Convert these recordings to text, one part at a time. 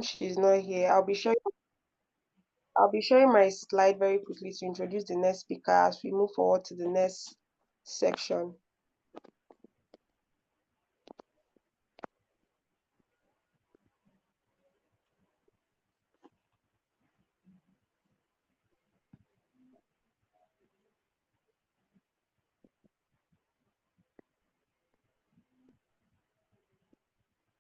she's not here, I'll be sharing my slide very quickly to introduce the next speaker as we move forward to the next section.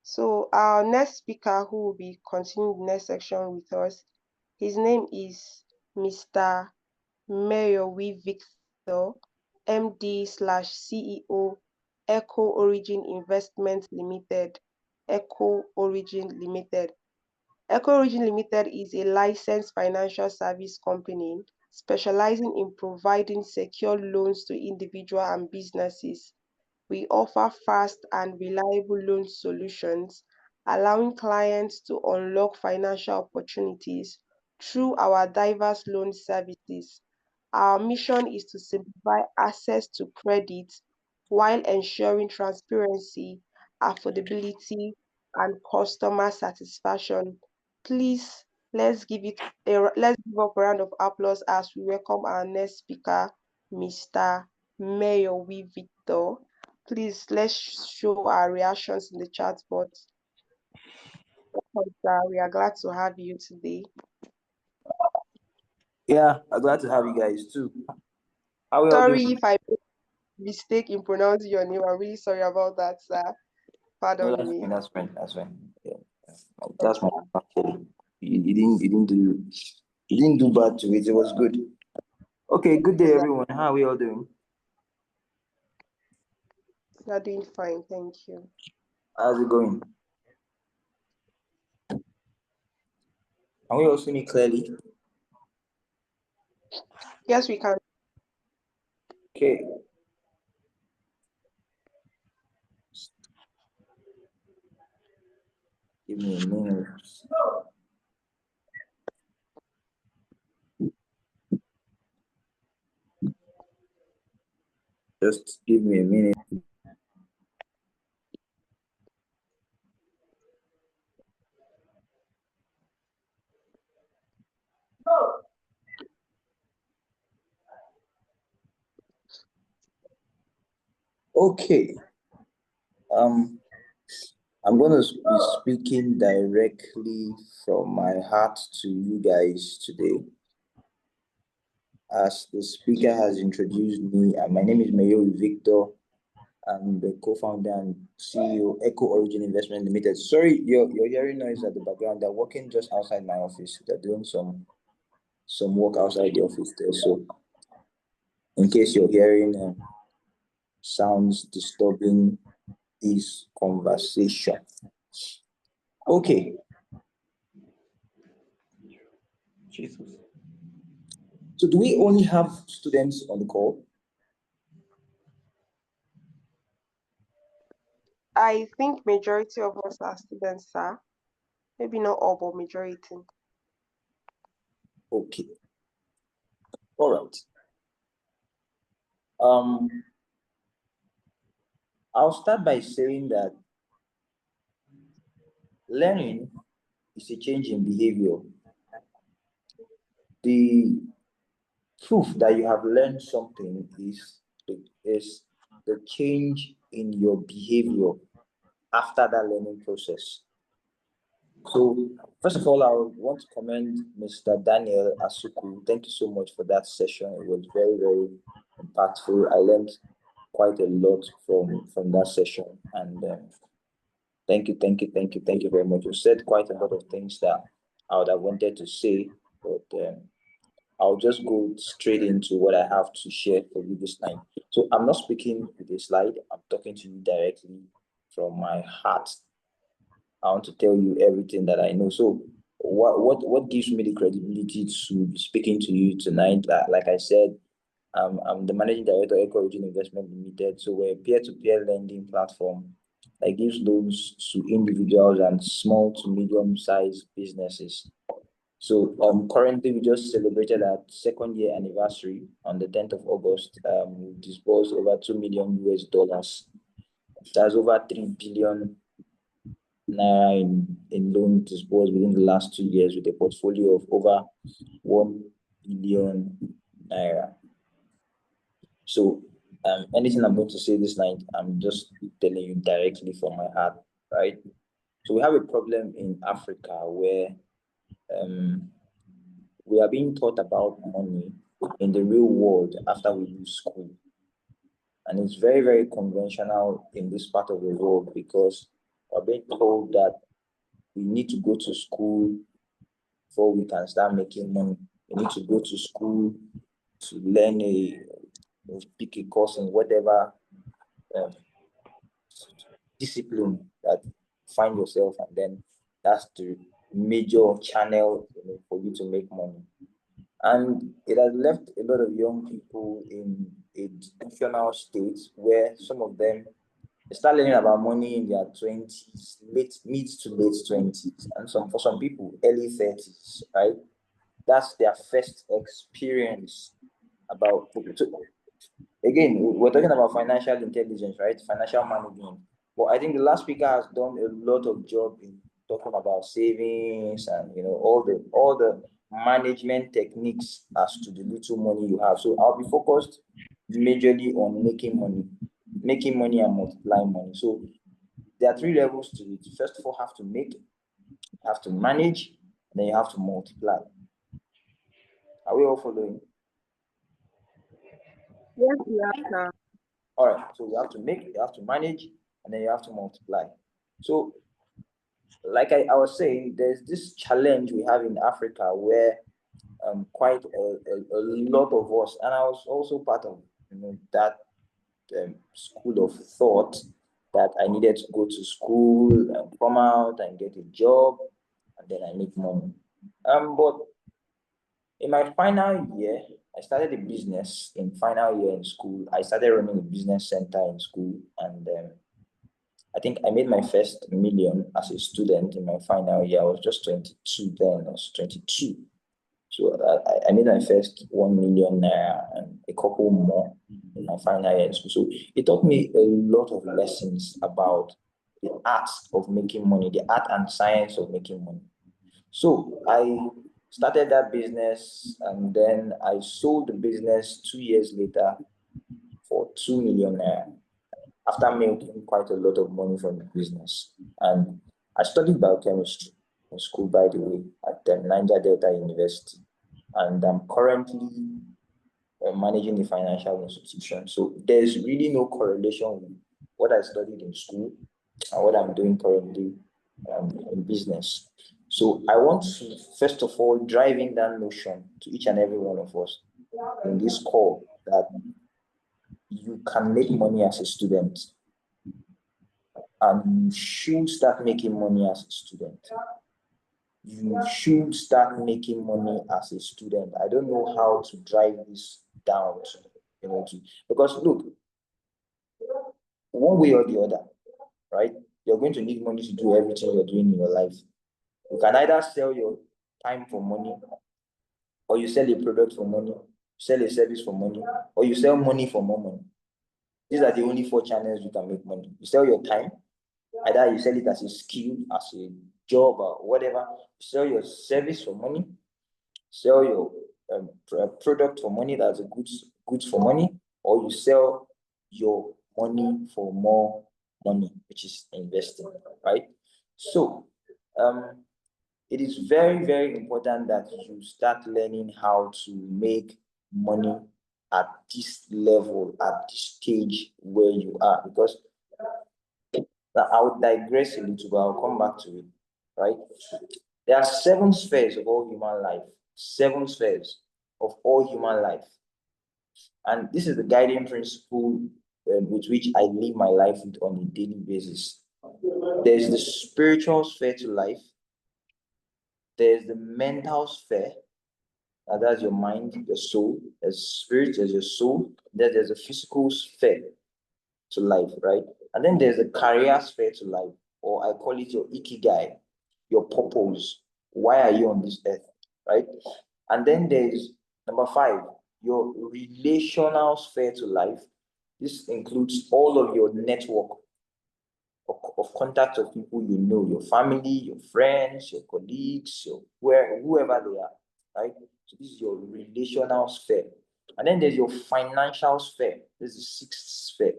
So our next speaker who will be continuing the next section with us, his name is Mr. Meyowvi Victor, MD/CEO, Eco Origin Investment Limited. Eco Origin Limited. Eco Origin Limited is a licensed financial service company specializing in providing secure loans to individuals and businesses. We offer fast and reliable loan solutions, allowing clients to unlock financial opportunities through our diverse loan services. Our mission is to simplify access to credit while ensuring transparency, affordability, and customer satisfaction. Please let's give up a round of applause as we welcome our next speaker, Mr. Meyowvi Victor. Please let's show our reactions in the chat box. We are glad to have you today. Yeah, I'm glad to have you guys too. How are we all Sorry doing? if I made a mistake in pronouncing your name. I'm really sorry about that, sir. No, Pardon me. that's fine. Yeah, that's my actually. You didn't do bad to it. It was good. Okay, good day, everyone. How are we all doing? You are doing fine, thank you. How's it going? Can we all see me clearly? Yes, we can. Okay. Give me a minute. Just give me a minute. Okay. I'm going to be speaking directly from my heart to you guys today. As the speaker has introduced me, my name is Meyowvi Victor. I'm the co-founder and CEO Eco Origin Investment Limited. Sorry, you're hearing noise at the background. They're working just outside my office. They're doing some work outside the office there. So in case you're hearing sounds disturbing this conversation. Okay. Jesus. So do we only have students on the call? I think majority of us are students, sir. Maybe not all, but majority. Okay. All right. I'll start by saying that learning is a change in behavior. The proof that you have learned something is the change in your behavior after that learning process. So, first of all, I want to commend Mr. Daniel Asuku. Thank you so much for that session. It was very, very impactful. I learned quite a lot from that session, and thank you very much. You said quite a lot of things that I would have wanted to say, but I'll just go straight into what I have to share for you this time. So I'm not speaking with a slide. I'm talking to you directly from my heart. I want to tell you everything that I know. So what gives me the credibility to be speaking to you tonight? Like I said, I'm the managing director of Eco Origin Investment Limited. So we're a peer-to-peer lending platform that gives loans to individuals and small to medium-sized businesses. So currently we just celebrated our second year anniversary on the 10th of August. We disbursed over $2 million US. That's over 3 billion naira in loan disbursed within the last 2 years with a portfolio of over 1 billion naira. So anything I'm going to say this night, I'm just telling you directly from my heart, right? So we have a problem in Africa where we are being taught about money in the real world after we leave school. And it's very, very conventional in this part of the world because we're being told that we need to go to school before we can start making money. We need to go to school to learn pick a course in whatever um, discipline that find yourself, and then that's the major channel, for you to make money. And it has left a lot of young people in a dysfunctional state where some of them start learning about money in their 20s, mid to late 20s, and for some people, early 30s, right? That's their first experience about. So again, we're talking about financial intelligence, right? Financial management. But I think the last speaker has done a lot of job in talking about savings and all the management techniques as to the little money you have. So I'll be focused majorly on making money and multiplying money. So there are 3 levels to it. First of all, have to make, have to manage, and then you have to multiply. Are we all following? Yes, we are now. All right, so you have to make, you have to manage, and then you have to multiply. So, like I was saying, there's this challenge we have in Africa where quite a lot of us, and I was also part of that school of thought that I needed to go to school and come out and get a job, and then I make money. But in my final year, I started a business in final year in school. I started running a business center in school, and I think I made my first million as a student in my final year. I was just 22 then. I was 22. So I made my first 1 million naira and a couple more in my final year in school. So it taught me a lot of lessons about the art of making money, the art and science of making money. So I started that business, and then I sold the business 2 years later for 2 million naira after making quite a lot of money from the business. And I studied biochemistry in school, by the way, at Niger Delta University. And I'm currently managing a financial institution. So there's really no correlation with what I studied in school and what I'm doing currently in business. So I want to, first of all, drive in that notion to each and every one of us in this call that you can make money as a student, and you should start making money as a student. You should start making money as a student. I don't know how to drive this down because look, one way or the other, right? You're going to need money to do everything you're doing in your life. You can either sell your time for money, or you sell a product for money, sell a service for money, or you sell money for more money. These are the only 4 channels you can make money. You sell your time, either you sell it as a skill, as a job, or whatever. You sell your service for money, sell your product for money, that's a goods for money, or you sell your money for more money, which is investing, right? So it is very, very important that you start learning how to make money at this level, at this stage where you are, because I would digress a little, but I'll come back to it, right? There are 7 spheres of all human life, 7 spheres of all human life. And this is the guiding principle with which I live my life with on a daily basis. There's the spiritual sphere to life, there's the mental sphere, that's your mind, your soul, there's spirit, there's your soul, then there's a physical sphere to life, right? And then there's a career sphere to life, or I call it your ikigai, your purpose. Why are you on this earth, right? And then there's number 5, your relational sphere to life. This includes all of your network, of contact of people you know, your family, your friends, your colleagues, whoever they are, right? So this is your relational sphere. And then there's your financial sphere. This is the sixth sphere.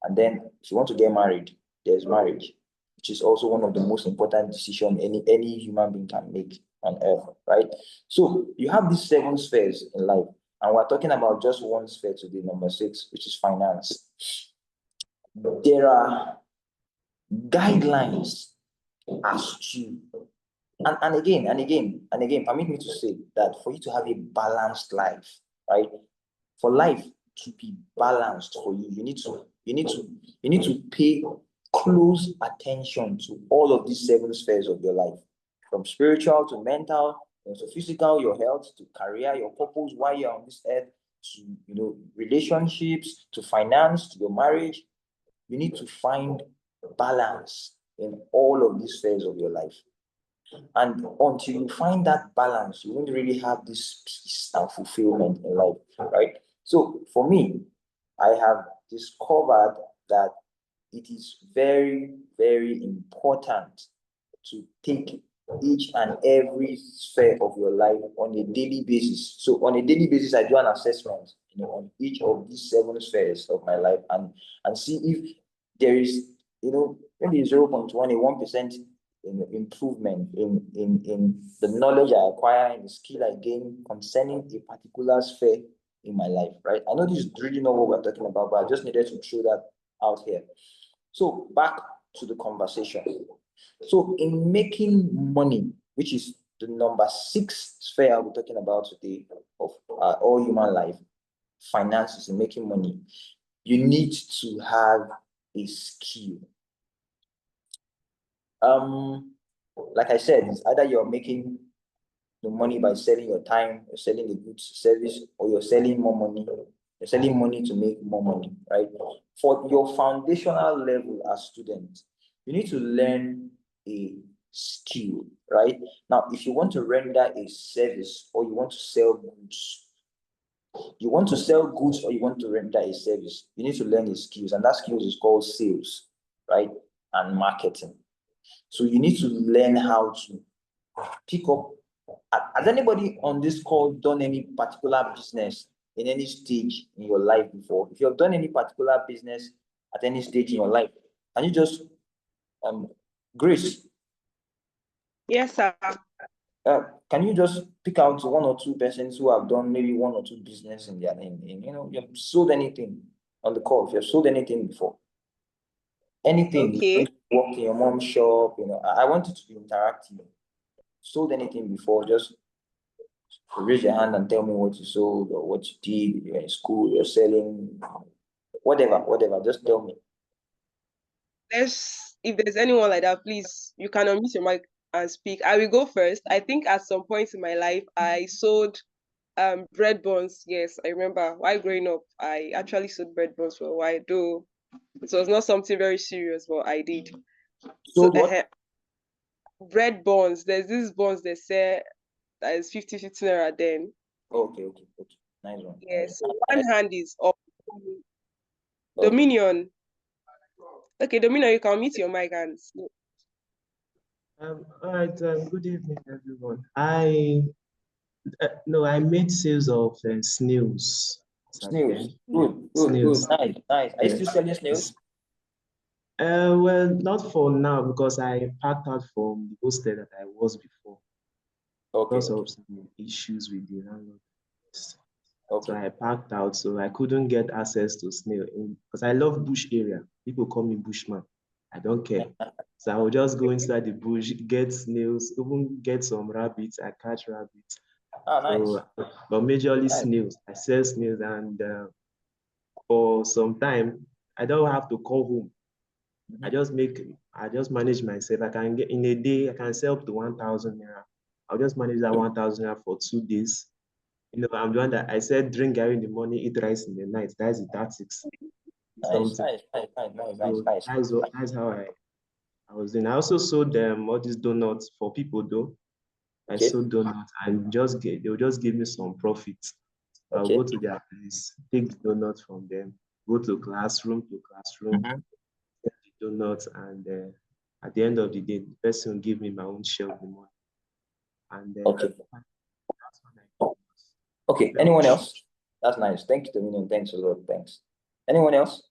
And then if you want to get married, there's marriage, which is also one of the most important decisions any human being can make on earth, right? So you have these seven spheres in life, and we're talking about just one sphere today, number six, which is finance. There are guidelines as to and again, permit me to say that for you to have a balanced life, right? For life to be balanced for you, you need to pay close attention to all of these seven spheres of your life, from spiritual to mental, to physical, your health, to career, your purpose, why you're on this earth, to relationships, to finance, to your marriage. You need to find balance in all of these spheres of your life. And until you find that balance, you won't really have this peace and fulfillment in life, right? So for me, I have discovered that it is very, very important to take each and every sphere of your life on a daily basis. So on a daily basis, I do an assessment, on each of these seven spheres of my life, and see if there is, maybe 0.1, 1% improvement in the knowledge I acquire and the skill I gain concerning a particular sphere in my life, right? I know this is really not what we're talking about, but I just needed to throw that out here. So back to the conversation. So in making money, which is the number six sphere I'll be talking about today of all human life, finances and making money, you need to have a skill. Like I said, it's either you're making the money by selling your time, you're selling the goods service, or you're selling more money. You're selling money to make more money, right? For your foundational level as students, you need to learn a skill, right? Now, if you want to render a service or you want to sell goods, you want to sell goods or you want to render a service, you need to learn a skills, and that skills is called sales, right? And marketing. So you need to learn how to pick up. Has anybody on this call done any particular business in any stage in your life before? If you have done any particular business at any stage in your life, can you just, Grace, Yes, sir. can you just pick out one or two persons who have done maybe one or two business in their you have sold anything on the call? If you have sold anything before, anything, Okay. you worked in your mom's shop, I want it to be interactive. Sold anything before? Just raise your hand and tell me what you sold or what you did. You're in school, you're selling, whatever. Just tell me. If there's anyone like that, please, you can unmute your mic and speak. I will go first. I think at some point in my life, I sold bread buns. Yes, I remember. While growing up, I actually sold bread buns for a while, though it was not something very serious, but I did. So Sold what? bread buns. There's these buns they say that is 50 naira then. Okay. Nice one. Yes. So one Nice. hand is up. Okay. Dominion. Okay, Dominion, you can mute your mic and All right. Good evening, everyone. I made sales of snails. Snails. Then Good. snails. Nice. Are you Yeah. still selling snails? Well, not for now because I packed out from the hostel that I was before Okay. because of some issues with the landlord. So Okay. I packed out, so I couldn't get access to snail because I love bush area. People call me bushman. I don't care. So I will just go inside the bush, get snails, even get some rabbits. I catch rabbits. Nice. So, but majorly Nice. snails. I sell snails, and for some time, I don't have to call home. I just manage myself. I can get in a day, I can sell up to 1,000 naira. I'll just manage that 1,000 naira for 2 days. I'm the one that I said drink Gary in the morning, eat rice in the night. That's the tactics. Nice. Something. So that's how I was doing. I also sold them all these donuts for people though. I Okay. sold donuts and they'll just give me some profit. I'll Okay. go to their place, take the donuts from them, go to classroom, donuts, and at the end of the day, the person will give me my own share of the money. And Okay. that's when I Okay. Anyone else? That's nice. Thank you, Dominion. Thanks a lot. Thanks. Anyone else?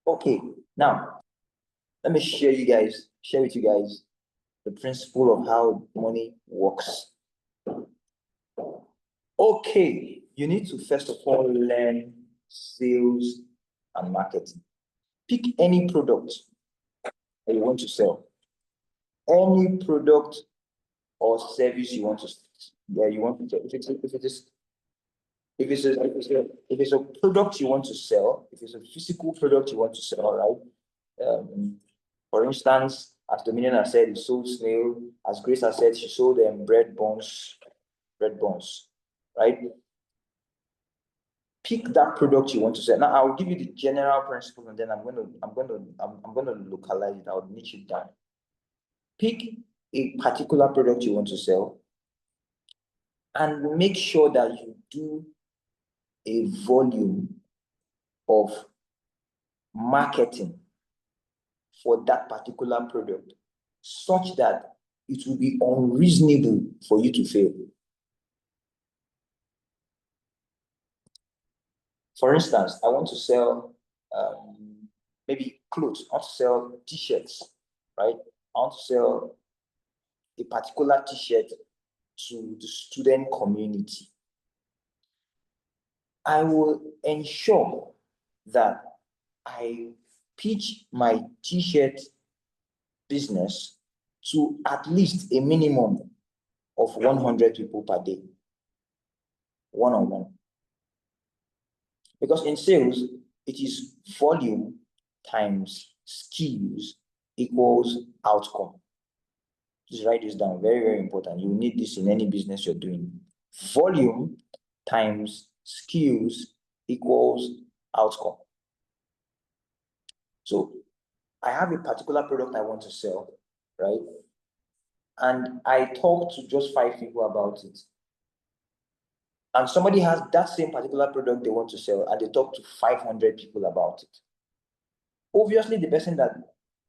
Okay. Now, let me share with you guys the principle of how money works. Okay, you need to first of all learn sales and marketing. Pick any product that you want to sell, any product or service you want to sell. If it's a product you want to sell, if it's a physical product you want to sell, right? For instance, as Dominion has said, he sold snail. As Grace has said, she sold them bread buns, right? Pick that product you want to sell. Now I'll give you the general principle, and then I'm gonna localize it. I'll niche it down. Pick a particular product you want to sell, and make sure that you do a volume of marketing for that particular product, such that it will be unreasonable for you to fail. For instance, I want to sell maybe clothes. I want to sell t-shirts, right? I want to sell a particular t-shirt to the student community. I will ensure that I pitch my t-shirt business to at least a minimum of 100 people per day, one-on-one. Because in sales, it is volume times skills equals outcome. Just write this down, very, very important. You need this in any business you're doing. Volume times skills equals outcome. So I have a particular product I want to sell, right? And I talk to just 5 people about it. And somebody has that same particular product they want to sell, and they talk to 500 people about it. Obviously, the person that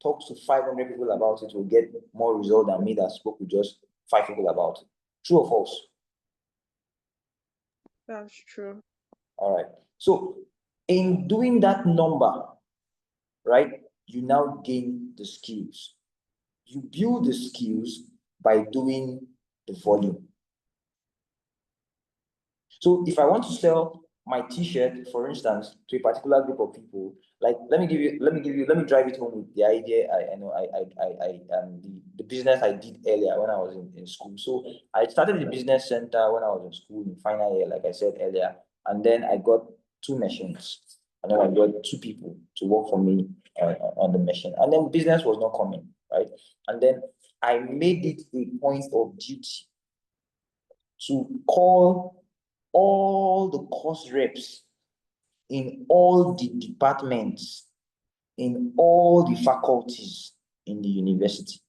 talks to 500 people about it will get more result than me that spoke with just 5 people about it. True or false? That's true. All right. So in doing that number, right, you now gain the skills. You build the skills by doing the volume. So if I want to sell my t-shirt, for instance, to a particular group of people, like let me drive it home with the idea. The business I did earlier when I was in school. So I started the business center when I was in school in final year, like I said earlier, and then I got 2 machines, and then I got 2 people to work for me on the machine, and then business was not coming, right? And then I made it a point of duty to call all the course reps in all the departments, in all the faculties in the university.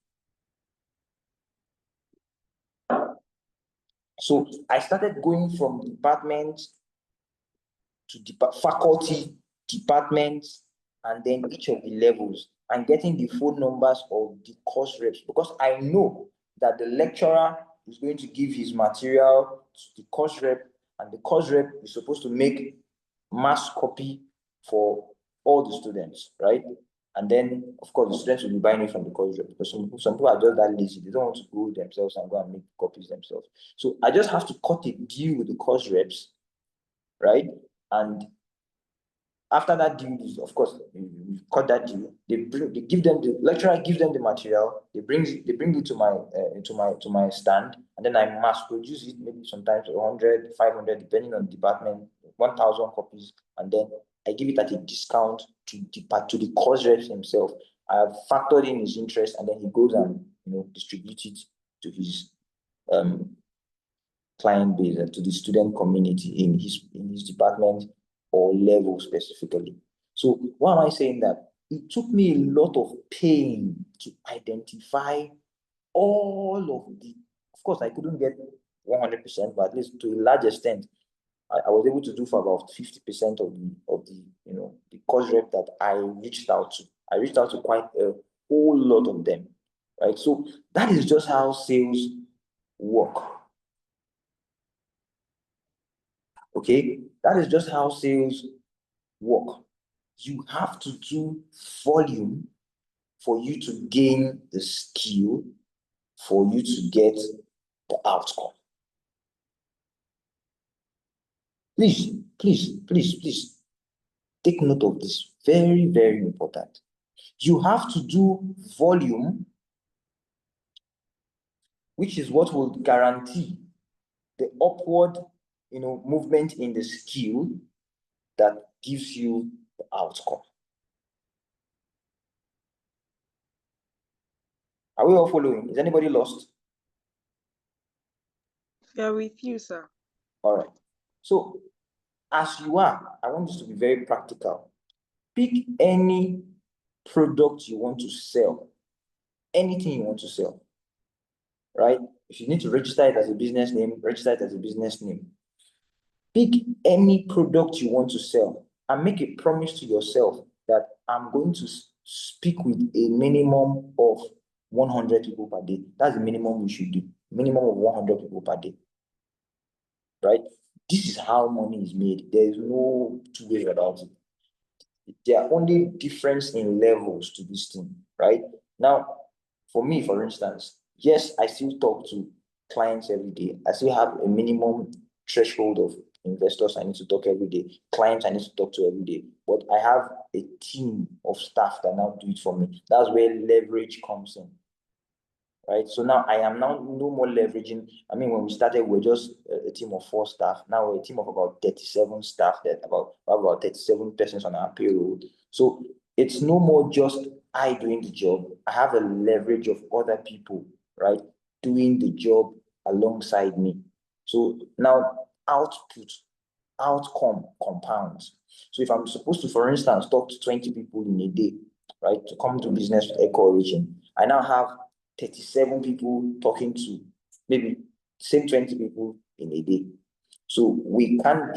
So I started going from department to faculty, departments, and then each of the levels, and getting the phone numbers of the course reps, because I know that the lecturer is going to give his material to the course rep, and the course rep is supposed to make mass copy for all the students, right? And then, of course, the students will be buying it from the course rep, because some people are just that lazy. They don't want to go themselves and go and make copies themselves. So I just have to cut a deal with the course reps, right? And after that deal is, of course, we cut that deal. They give them, the lecturer gives them the material. They bring it to my stand, and then I mass produce it, maybe sometimes 100, 500, depending on the department, 1,000 copies, and then I give it at a discount to the course reps himself. I have factored in his interest, and then he goes and distributes it to his client base and to the student community in his department or level specifically. So why am I saying that? It took me a lot of pain to identify all of the, of course I couldn't get 100%, but at least to a large extent, I was able to do for about 50% of the the course rep that I reached out to. I reached out to quite a whole lot of them, right? So that is just how sales work. Okay, that is just how sales work. You have to do volume for you to gain the skill, for you to get the outcome. Please, please, please, please take note of this. Very, very important. You have to do volume, which is what will guarantee the upward movement in the skill that gives you the outcome. Are we all following? Is anybody lost? We are with you, sir. All right. So as you are, I want this to be very practical. Pick any product you want to sell, anything you want to sell, right? If you need to register it as a business name, register it as a business name. Pick any product you want to sell and make a promise to yourself that I'm going to speak with a minimum of 100 people per day. That's the minimum you should do. Minimum of 100 people per day, right? This is how money is made. There is no two ways about it. There are only difference in levels to this thing, right? Now, for me, for instance, yes, I still talk to clients every day. I still have a minimum threshold of investors I need to talk every day, clients I need to talk to every day. But I have a team of staff that now do it for me. That's where leverage comes in. Right, so now I am now no more leveraging. I mean, when we started, we were just a team of 4 staff. Now we're a team of about 37 staff, that about 37 persons on our payroll. So it's no more just I doing the job. I have a leverage of other people, right, doing the job alongside me. So now outcome compounds. So if I'm supposed to, for instance, talk to 20 people in a day, right, to come to business with Echo Origin, I now have 37 people talking to maybe same 20 people in a day. So I can't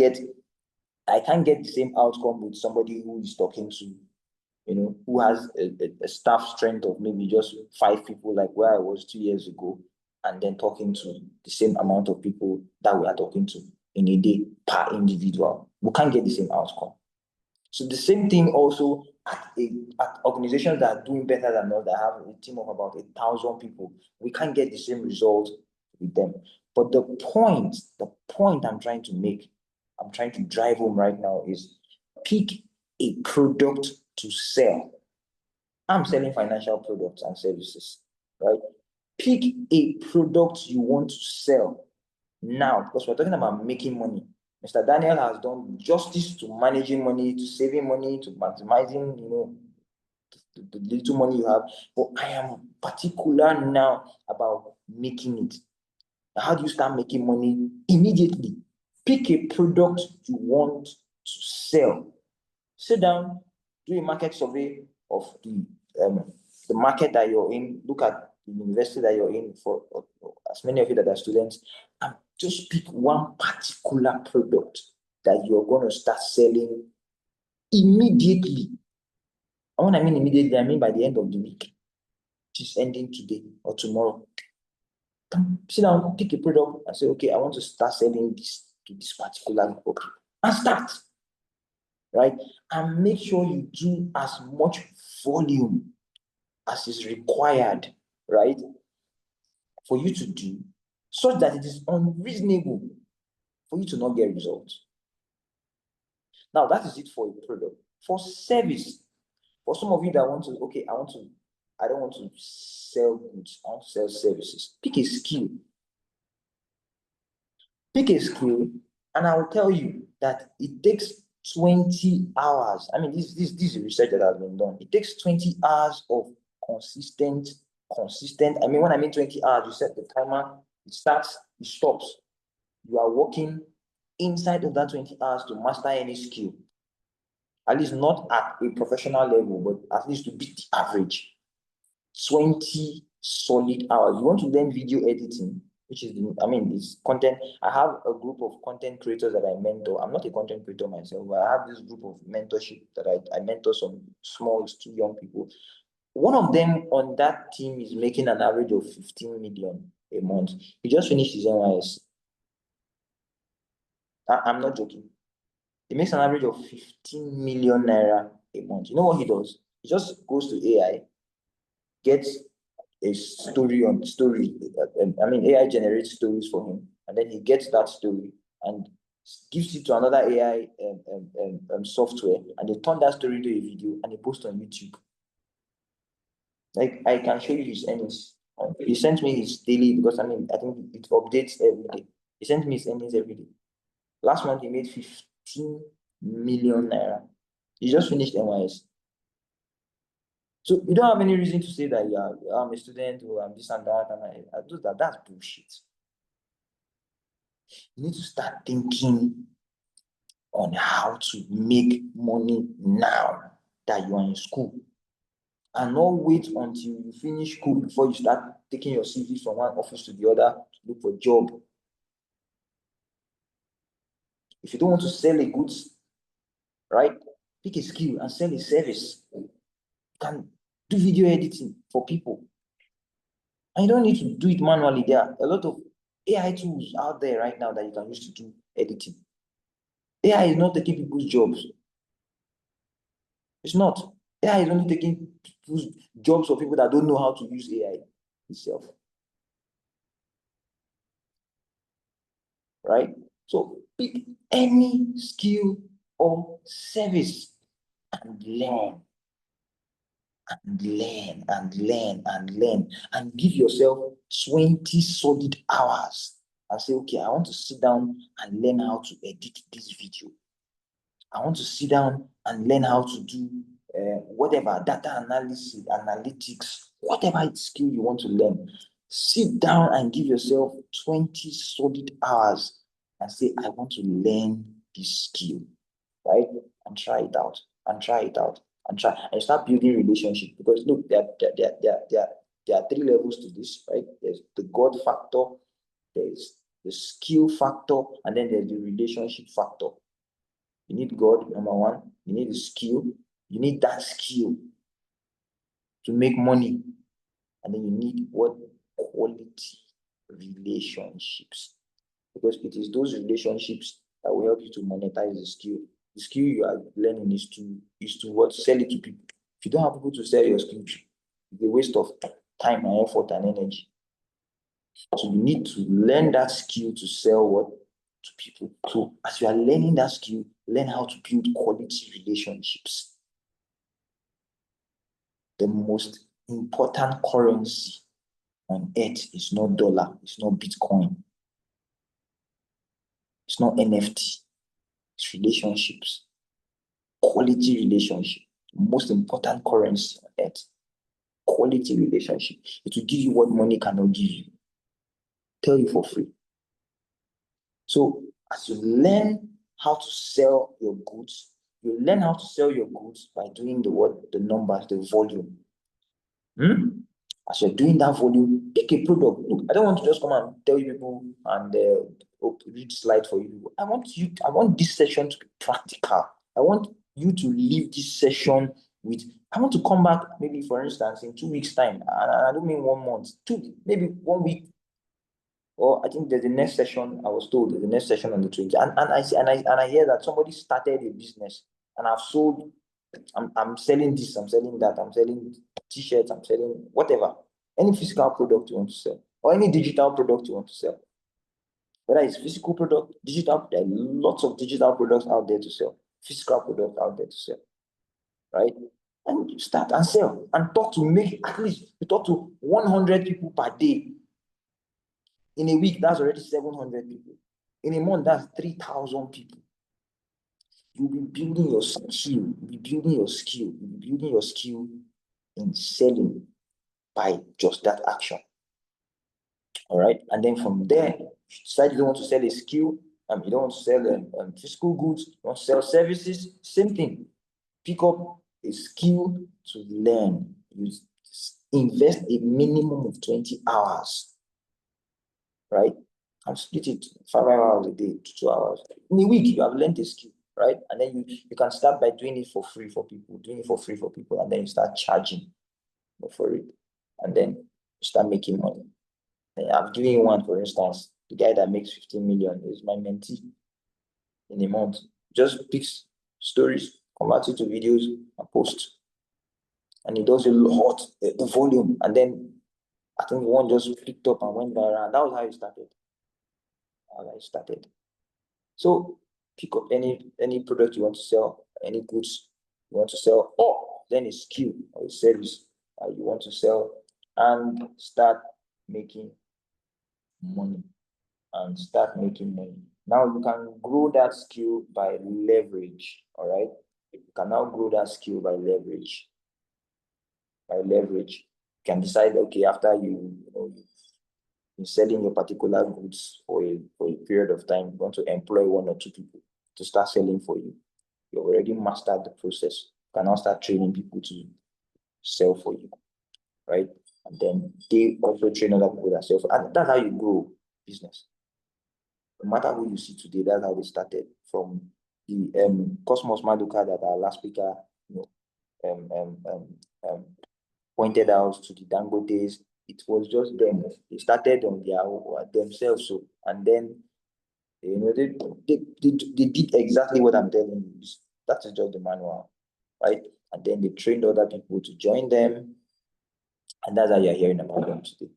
get the same outcome with somebody who is talking to, who has a staff strength of maybe just 5 people, like where I was 2 years ago, and then talking to the same amount of people that we are talking to in a day per individual. We can't get the same outcome. So the same thing also at organizations that are doing better than us, that have a team of about 1,000 people, we can't get the same result with them. But the point I'm trying to make, I'm trying to drive home right now is pick a product to sell. I'm selling financial products and services, right? Pick a product you want to sell now, because we're talking about making money. Mr. Daniel has done justice to managing money, to saving money, to maximizing, the little money you have. But I am particular now about making it. How do you start making money? Immediately. Pick a product you want to sell. Sit down, do a market survey of the market that you're in. Look at the university that you're in, for as many of you that are students, and just pick one particular product that you're going to start selling immediately. And when I mean immediately, I mean by the end of the week, which is ending today or tomorrow. Sit down, pick a product and say, okay, I want to start selling this to this particular group. And start. Right? And make sure you do as much volume as is required, right, for you to do, such that it is unreasonable for you to not get results. Now, that is it for a product. For service, for some of you that want to, okay, I don't want to sell goods, I want to sell services. Pick a skill. Pick a skill, and I will tell you that it takes 20 hours. I mean, this is research that has been done. It takes 20 hours of consistent. I mean, when I mean 20 hours, you set the timer, it starts, it stops. You are working inside of that 20 hours to master any skill. At least not at a professional level, but at least to beat the average. 20 solid hours. You want to learn video editing, which is, it's content. I have a group of content creators that I mentor. I'm not a content creator myself, but I have this group of mentorship that I mentor some small to young people. One of them on that team is making an average of 15 million a month. He just finished his NYS. I'm not joking. He makes an average of 15 million naira a month. You know what he does? He just goes to AI, gets a story. AI generates stories for him, and then he gets that story and gives it to another AI software, and they turn that story into a video and they post on YouTube. Like, I can show you his earnings. He sent me his daily, because I think it updates every day. He sent me his earnings every day. Last month he made 15 million naira. He just finished NYS. So you don't have any reason to say that I'm a student or I'm this and that, and I do that. That's bullshit. You need to start thinking on how to make money now that you are in school, and not wait until you finish school before you start taking your CV from one office to the other to look for a job. If you don't want to sell a goods, right, pick a skill and sell a service. You can do video editing for people, and you don't need to do it manually. There are a lot of AI tools out there right now that you can use to do editing. AI is not taking people's jobs. It's not. AI is only taking people's jobs for people that don't know how to use AI itself. Right? So pick any skill or service and learn. And learn and learn and learn, and give yourself 20 solid hours and say, okay, I want to sit down and learn how to edit this video. I want to sit down and learn how to do whatever, data analysis, analytics, whatever skill you want to learn. Sit down and give yourself 20 solid hours and say, I want to learn this skill, right? And try it out, and try it out, and try, and start building relationship. Because look, there are three levels to this, right? There's the God factor, there's the skill factor, and then there's the relationship factor. You need God, number one. You need the skill. You need that skill to make money. And then you need what? Quality relationships. Because it is those relationships that will help you to monetize the skill. The skill you are learning is to what? Sell it to people. If you don't have people to sell your skill, it's a waste of time and effort and energy. So you need to learn that skill to sell what? To people. So as you are learning that skill, learn how to build quality relationships. The most important currency on earth is not dollar, it's not Bitcoin, it's not NFT, it's relationships. Quality relationship. The most important currency on earth. Quality relationship. It will give you what money cannot give you. Tell you for free. So as you learn how to sell your goods, you learn how to sell your goods by doing the numbers, the volume. As you're doing that volume, pick a product. Look, I don't want to just come and tell you people and read slides for you. I want this session to be practical. I want you to leave this session with, I want to come back, maybe for instance, in 2 weeks' time. And I don't mean 1 month, maybe 1 week. Or I think there's the next session. I was told there's the next session on the 20th, and I hear that somebody started a business, and I've sold. I'm selling this. I'm selling that. I'm selling t-shirts. I'm selling whatever, any physical product you want to sell, or any digital product you want to sell. Whether it's physical product, digital, there are lots of digital products out there to sell. Physical products out there to sell, right? And you start and sell and talk to make at least you talk to 100 people per day. In a week, that's already 700 people. In a month, that's 3,000 people. You'll be building your skill. You'll be building your skill. You'll be building your skill in selling by just that action. All right. And then from there, if you decide you don't want to sell a skill, you don't want to sell physical goods, you want to sell services, same thing. Pick up a skill to learn. You invest a minimum of 20 hours. right? And split it 5 hours a day to 2 hours. In a week, you have learned a skill, right? And then you can start by doing it for free for people, and then you start charging for it. And then you start making money. And I'm giving one, for instance, the guy that makes 15 million is my mentee in a month. Just picks stories, converts it to videos, and posts. And he does a lot, the volume. And then I think one just picked up and went viral. And that was how it started. So pick up any product you want to sell, any goods you want to sell, or then a skill or a service you want to sell, and start making money. Now you can grow that skill by leverage. All right. You can now grow that skill by leverage. You can decide, okay, after you've been selling your particular goods for a period of time, you want to employ 1 or 2 people to start selling for you. You already mastered the process. You can now start training people to sell for you, right? And then they also train other people that sell for, and that's how you grow business. No matter who you see today, that's how they started. From the Cosmos Maduka that our last speaker, pointed out, to the Dangotes, it was just them. They started on themselves, so, and then they did exactly what I'm telling you. That is just the manual, right? And then they trained other people to join them, and that's how you're hearing about them today.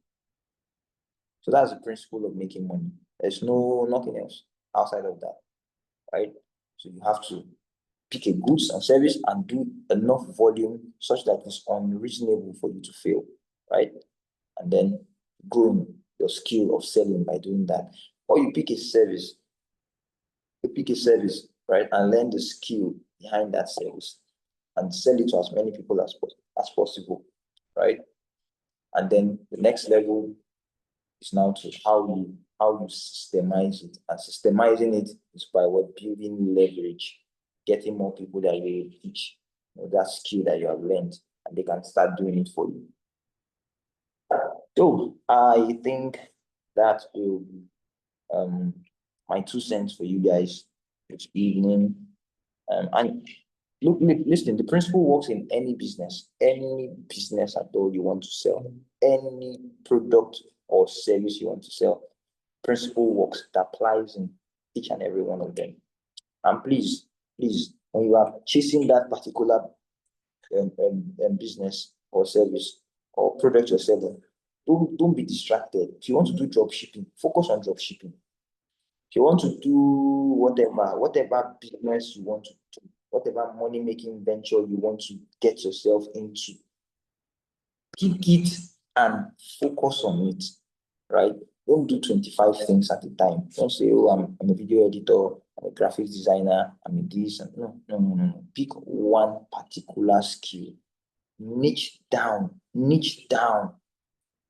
So that's the principle of making money. There's nothing else outside of that, right? So you have to pick a goods and service and do enough volume such that it's unreasonable for you to fail, right? And then growing your skill of selling by doing that. Or you pick a service, right, and learn the skill behind that service and sell it to as many people as possible, right? And then the next level is now to how you systemize it. And systemizing it is by building leverage, getting more people that you teach that skill that you have learned, and they can start doing it for you. So I think that will be my 2 cents for you guys this evening. And listen, the principle works in any business at all you want to sell, any product or service you want to sell. Principle works. It applies in each and every one of them. And please, when you are chasing that particular business or service or product you're selling, don't be distracted. If you want to do drop shipping, focus on drop shipping. If you want to do whatever business you want to do, whatever money-making venture you want to get yourself into, pick it and focus on it, right? Don't do 25 things at a time. Don't say, oh, I'm a video editor, I'm a graphics designer, I'm a this. No. Pick one particular skill. Niche down.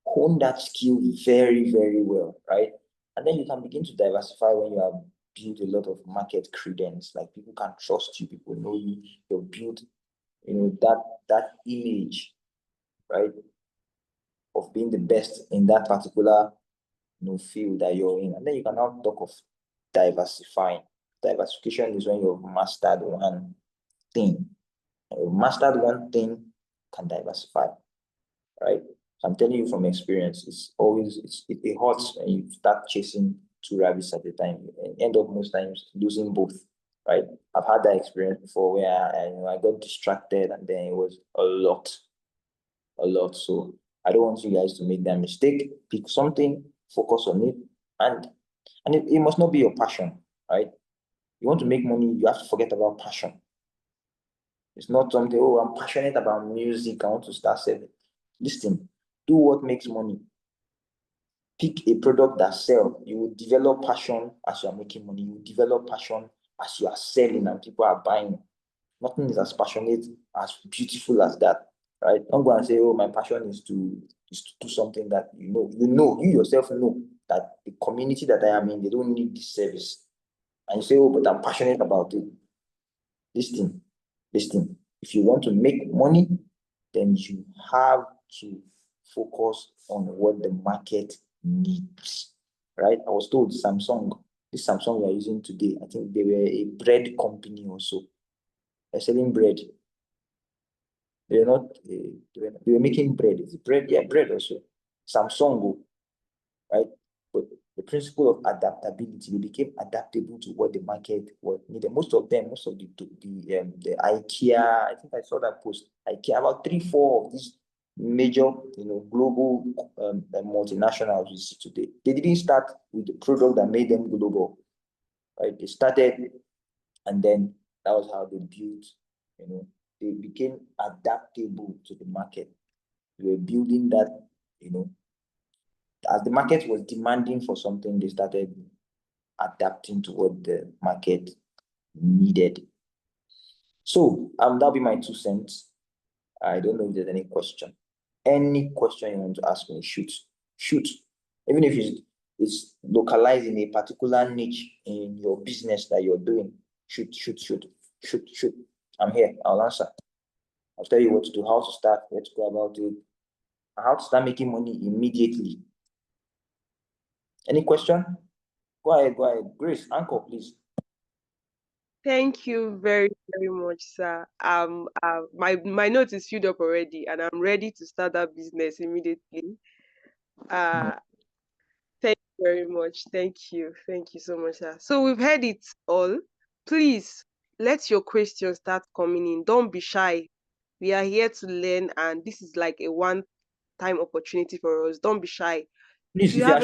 Hone that skill very, very well, right? And then you can begin to diversify when you have built a lot of market credence. Like, people can trust you, people know you, you've built, that image, right, of being the best in that particular field that you're in. And then you can now talk of diversifying. Diversification is when you've mastered one thing. And you've mastered one thing, can diversify, right? So I'm telling you from experience, it hurts when you start chasing 2 rabbits at a time. You end up most times losing both, right? I've had that experience before where I got distracted, and then it was a lot. So I don't want you guys to make that mistake. Pick something, focus on it, and it must not be your passion, right? You want to make money, you have to forget about passion. It's not something, oh, I'm passionate about music, I want to start selling. Listen, do what makes money. Pick a product that sells. You will develop passion as you are making money. You will develop passion as you are selling and people are buying. Nothing is as passionate, as beautiful as that, right? Don't go and say, oh, my passion is to do something that you yourself know that the community that I am in, they don't need this service. And you say, oh, but I'm passionate about it. Listen. If you want to make money, then you have to focus on what the market needs, right? I was told Samsung, this Samsung we are using today, I think they were a bread company also. They're selling bread. They're not, they were making bread. It's bread, yeah, bread also. Samsung, right? But the principle of adaptability, they became adaptable to what the market was needed. Most of them, most of the IKEA, I think I saw that post. IKEA, about 3-4 of these major, global multinationals we see today. They didn't start with the product that made them global, right? They started, and then that was how they built. They became adaptable to the market. They were building that, as the market was demanding for something, they started adapting to what the market needed. So that'll be my 2 cents. I don't know if there's any question. Any question you want to ask me, shoot. Shoot. Even if it's localized in a particular niche in your business that you're doing, shoot. I'm here. I'll answer. I'll tell you what to do, how to start, where to go about it, and how to start making money immediately. Any question? Go ahead. Grace, Anchor, please. Thank you very, very much, sir. My notes is filled up already, and I'm ready to start that business immediately. Thank you very much. Thank you so much, sir. So we've heard it all. Please let your questions start coming in. Don't be shy. We are here to learn, and this is like a one-time opportunity for us. Don't be shy. Please, If you if you have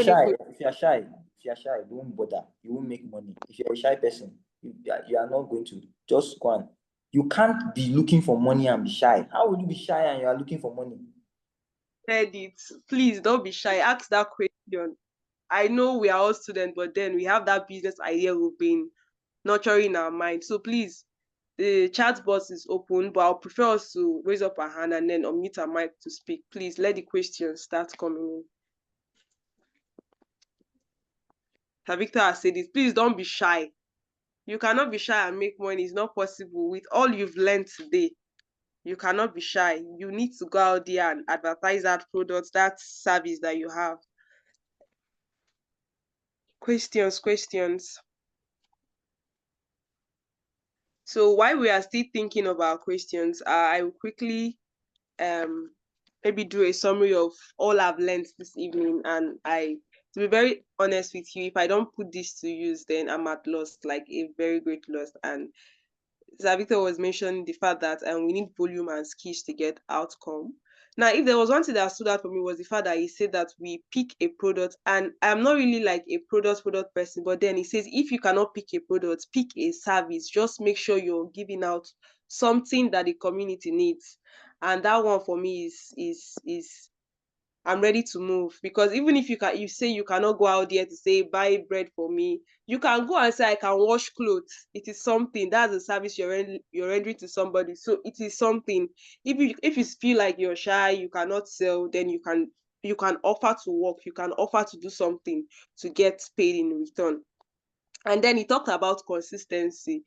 are any shy, don't bother. You won't make money. If you're a shy person, you are not going to. Just go on. You can't be looking for money and be shy. How will you be shy and you are looking for money? credit, please don't be shy. Ask that question. I know we are all students, but then we have that business idea we've been nurturing in our mind. So please, the chat box is open, but I'll prefer us to raise up our hand and then unmute our mic to speak. Please let the questions start coming in. Sir Victor has said it. Please don't be shy. You cannot be shy and make money. It's not possible. With all you've learned today, you cannot be shy. You need to go out there and advertise that product, that service that you have. Questions. So while we are still thinking of our questions, I will quickly maybe do a summary of all I've learned this evening. And to be very honest with you, if I don't put this to use, then I'm at loss, like a very great loss. And Victor was mentioning the fact that we need volume and skills to get outcome. Now, if there was one thing that stood out for me was the fact that he said that we pick a product, and I'm not really like a product person, but then he says if you cannot pick a product, pick a service. Just make sure you're giving out something that the community needs, and that one for me is I'm ready to move. Because even if you say you cannot go out there to say buy bread for me, you can go and say I can wash clothes. It is something. That's a service you're rendering to somebody. So it is something. If you feel like you're shy, you cannot sell, then you can offer to work, you can offer to do something to get paid in return. And then he talked about consistency.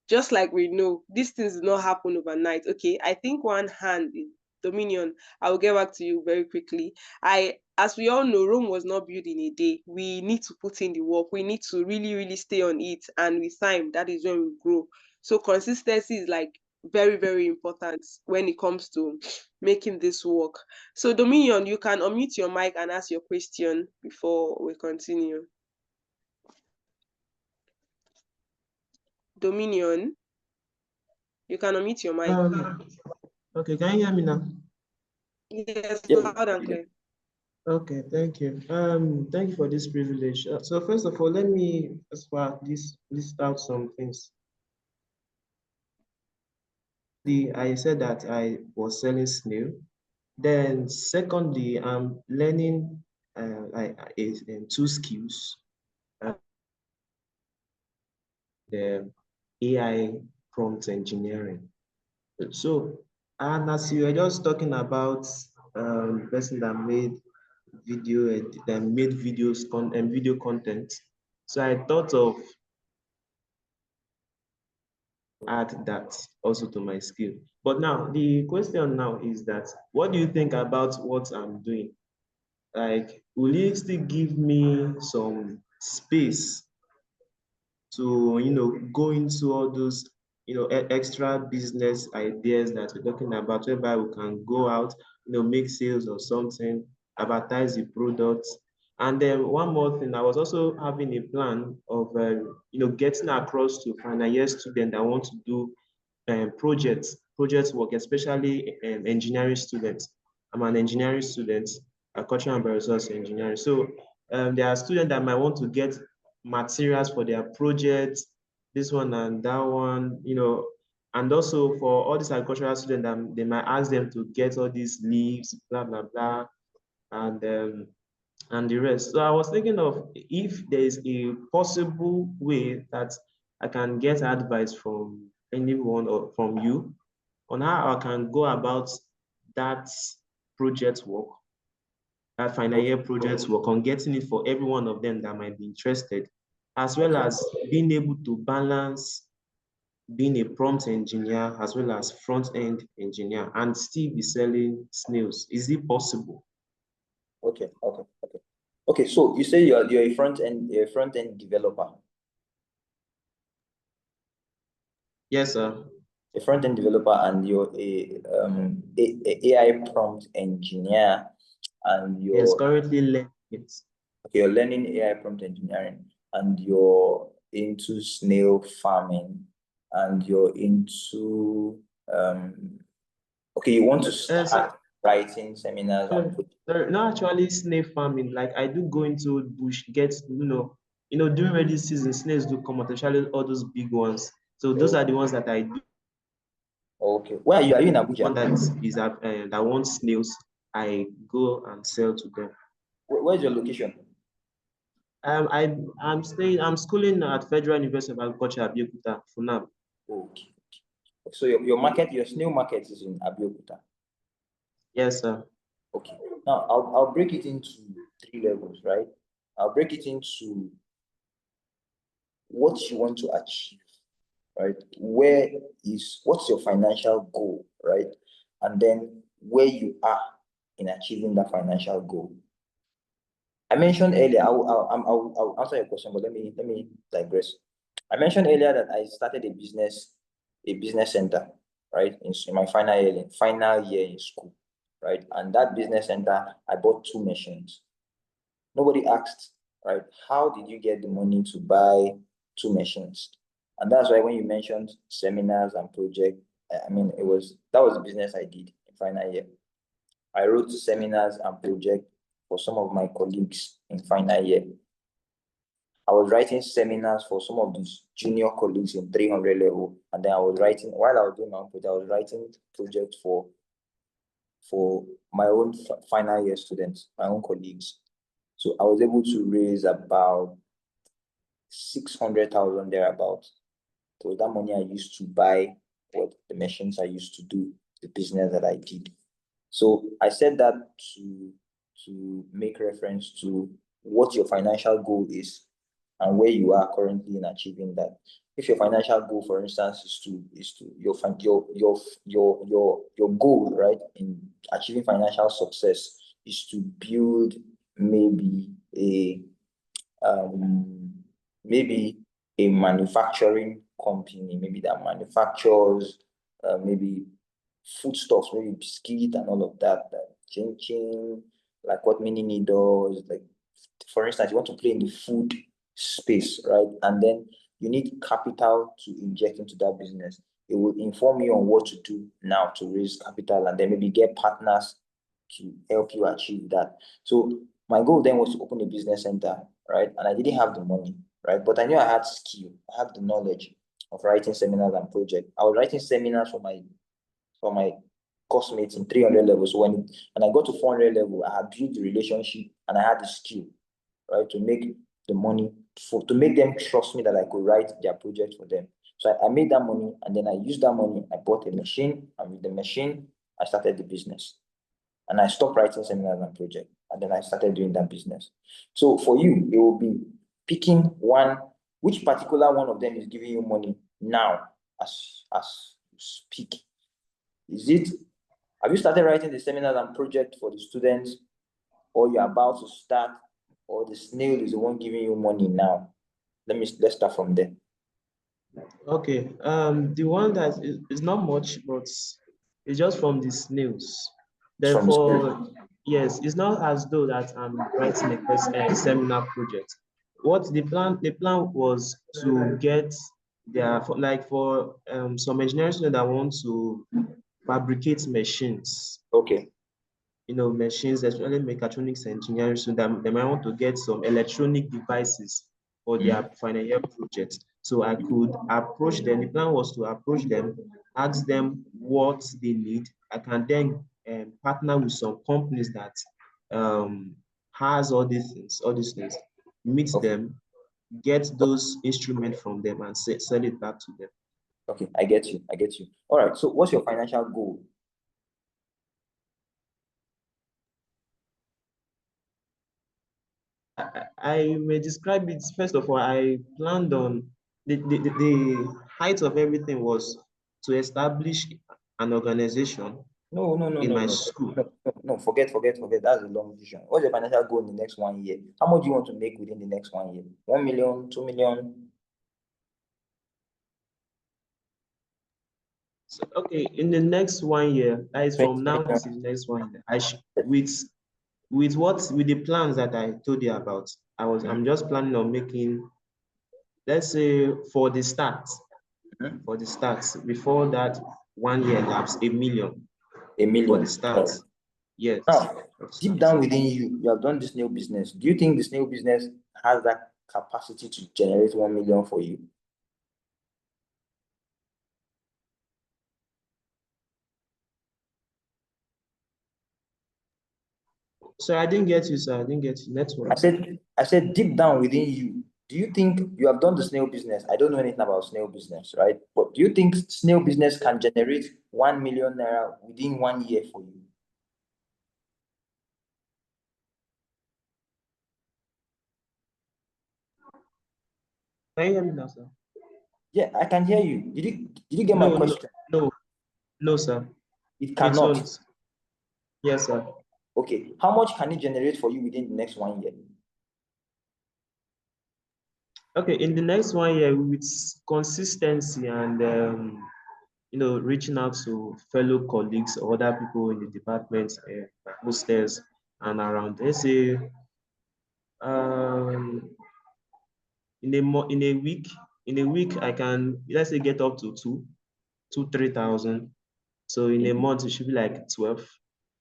Just like we know, these things do not happen overnight. Okay, I think one hand is Dominion. I will get back to you very quickly. As we all know, Rome was not built in a day. We need to put in the work. We need to really, really stay on it. And with time, that is when we grow. So consistency is like very, very important when it comes to making this work. So Dominion, you can unmute your mic and ask your question before we continue. Dominion, you can unmute your mic. Okay, can you hear me now? Yes, Yeah. loud and clear. Okay, thank you. Thank you for this privilege. So first of all, let me list out some things. I said that I was selling snail. Then secondly, I'm learning two skills. The AI prompt engineering. So, and as you were just talking about person that made video content, so I thought of add that also to my skill. But now the question now is that what do you think about what I'm doing? like, will you still give me some space to, go into all those, extra business ideas that we're talking about, whereby we can go out, make sales or something, advertise the products. And then one more thing, I was also having a plan of, getting across to final year students that want to do project work, especially engineering students. I'm an engineering student, agricultural and bioresource engineering. So there are students that might want to get materials for their projects, this one and that one, and also for all these agricultural students, they might ask them to get all these leaves, blah, blah, blah, and the rest. So I was thinking of if there is a possible way that I can get advice from anyone or from you on how I can go about that project work, that final year project work, on getting it for every one of them that might be interested, as well as being able to balance being a prompt engineer as well as front-end engineer and still be selling snails. Is it possible? Okay. Okay, so you say you're a front-end developer. Yes, sir. A front-end developer, and you're a AI prompt engineer, and Yes, currently learning it. okay, you're learning AI prompt engineering, and you're into snail farming, and you're into okay, you want to start writing seminars and not actually snail farming. Like, I do go into bush, get during rainy season, snails do come out, especially all those big ones. So those are the ones that I do. Okay, where are you? Are you in Abuja? One that is that wants snails, I go and sell to them. Where's your location? I'm schooling at Federal University of Agriculture, Abeokuta, for now. Okay. So your snail market is in Abeokuta. Yes, sir. Okay. Now I'll break it into 3 levels, right? I'll break it into what you want to achieve, right? What's your financial goal, right? And then where you are in achieving that financial goal. I mentioned earlier, I'll answer your question, but let me digress. I mentioned earlier that I started a business center, right? In my final year in school, right? And that business center, I bought 2 machines. Nobody asked, right? How did you get the money to buy 2 machines? And that's why when you mentioned seminars and project, I mean, that was the business I did in final year. I wrote seminars and project for some of my colleagues in final year. I was writing seminars for some of these junior colleagues in 300 level, and then I was writing, while I was doing my own project, I was writing projects for my own final year students, my own colleagues. So I was able to raise about 600,000 thereabouts. So that money I used to buy what the machines I used to do, the business that I did. So I said that to make reference to what your financial goal is and where you are currently in achieving that. If your financial goal, for instance, is to your goal, right, in achieving financial success is to build maybe maybe a manufacturing company, maybe that manufactures maybe foodstuffs, maybe biscuit and all of that, chin, like what Mini does. Like, for instance, you want to play in the food space, right? And then you need capital to inject into that business. It will inform you on what to do now to raise capital, and then maybe get partners to help you achieve that. So my goal then was to open a business center, right? And I didn't have the money, right? But I knew I had skill, I had the knowledge of writing seminars and projects. I was writing seminars for my classmates in 300 levels. So when I got to 400 level, I had built the relationship and I had the skill, right, to make the money to make them trust me that I could write their project for them. So I made that money, and then I used that money. I bought a machine, and with the machine, I started the business. And I stopped writing seminars and projects, and then I started doing that business. So for you, it will be picking one, which particular one of them is giving you money now as you speak. Have you started writing the seminars and project for the students or you're about to start, or the snail is the one giving you money now? Let's start from there. Okay. The one that is not much, but it's just from the snails. From the snail. Therefore, yes, it's not as though that I'm writing a seminar project. What the plan was to get for some engineering students that want to fabricate machines. Okay. Machines, especially mechatronics engineering, so that they might want to get some electronic devices for their final year project. So I could approach them. The plan was to approach them, ask them what they need. I can then partner with some companies that has all these things, meet them, get those instruments from them, and sell it back to them. Okay, I get you. All right. So what's your financial goal? I may describe it. First of all, I planned on the height of everything was to establish an organization in my school. No, forget. That's a long vision. What's your financial goal in the next 1 year? How much do you want to make within the next 1 year? 1 million, 2 million? So, okay, in the next 1 year, that is from 20 now million. to the next 1 year, with the plans that I told you about, I'm just planning on making, let's say for the start, before that 1 year lapse, 1 million. A million. For the start. Yes. Now, deep down within you, you have done the snail business. Do you think the snail business has that capacity to generate 1 million for you? So I didn't get you, sir. I didn't get you. Network. I said deep down within you, do you think you have done the snail business? I don't know anything about snail business, right? But do you think snail business can generate 1 million naira within 1 year for you? Can you hear me now, sir? Yeah, I can hear you. Did you get my question? No, sir. It cannot. Yes, sir. Okay. How much can it generate for you within the next 1 year? Okay, in the next 1 year, with consistency and reaching out to fellow colleagues or other people in the department, hostels and around. Let's say in a week I can, let's say, get up to 3,000. So in a month it should be like 12.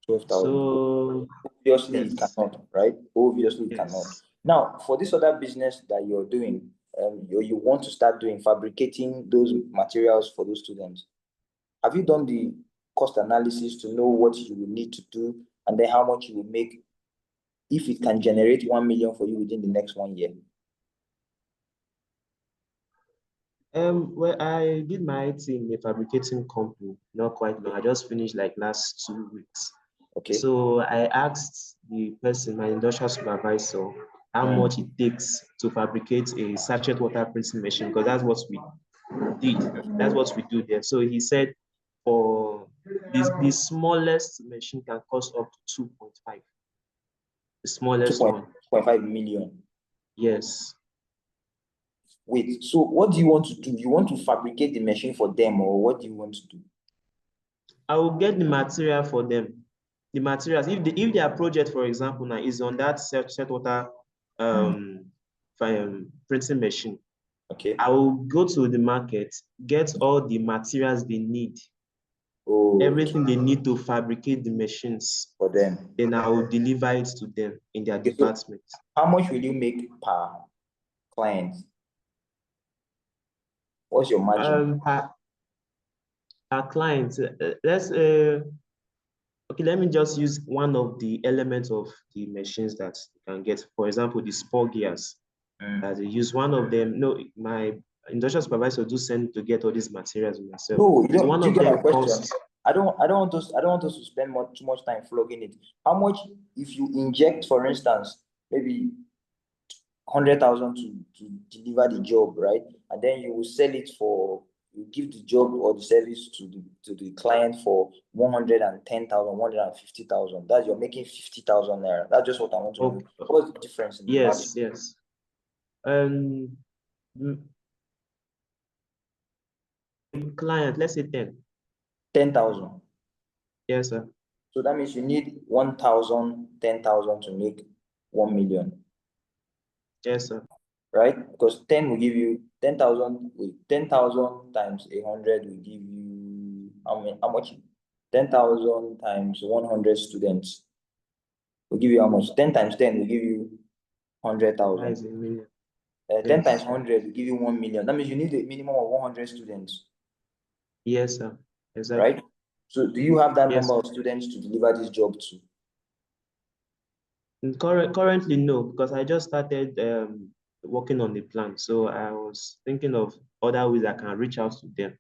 12,000. So obviously it cannot, right? Obviously it cannot. Now, for this other business that you're doing, you want to start doing fabricating those materials for those students. Have you done the cost analysis to know what you will need to do and then how much you will make if it can generate 1 million for you within the next 1 year? Well, I did my IT in a fabricating company, not quite long. I just finished like last 2 weeks. Okay. So I asked the person, my industrial supervisor, how much it takes to fabricate a sachet water printing machine, because that's what we did. That's what we do there. So he said for the smallest machine can cost up to 2.5. The smallest one. 2.5 million. Yes. Wait, so what do you want to do? You want to fabricate the machine for them, or what do you want to do? I will get the material for them. The materials, if their project, for example, now is on that sachet water printing machine, okay, I will go to the market, get all the materials they need, everything they need to fabricate the machines for them. Then I will deliver it to them in their department. So how much will you make per client? What's your margin? Per client, okay, let me just use one of the elements of the machines that you can get. For example, the spur gears. That they use one of them. No, my industrial supervisor do send to get all these materials myself. No, so one of get them my question? I don't want us to spend too much time flogging it. How much if you inject, for instance, maybe 100,000 to deliver the job, right? And then you will sell it for you give the job or the service to the client for 110,000, 150,000. That's you're making 50,000 naira. That's just what I want to know. What's the difference in the margin? Yes. Client, let's say 10. 10,000. Yes, sir. So that means you need 1,000, 10,000 to make 1 million. Yes, sir. Right? Because 10 will give you 10,000. 10,000 times 100 will give you how much? 10,000 times 100 students will give you how much? 10 times 10 will give you 100,000. That is a million. 10 times 100 will give you 1 million. That means you need a minimum of 100 students. Yes, sir. Exactly. Right? So do you have that Yes, number of students to deliver this job to? Currently, no, because I just started working on the plan. So I was thinking of other ways I can reach out to them.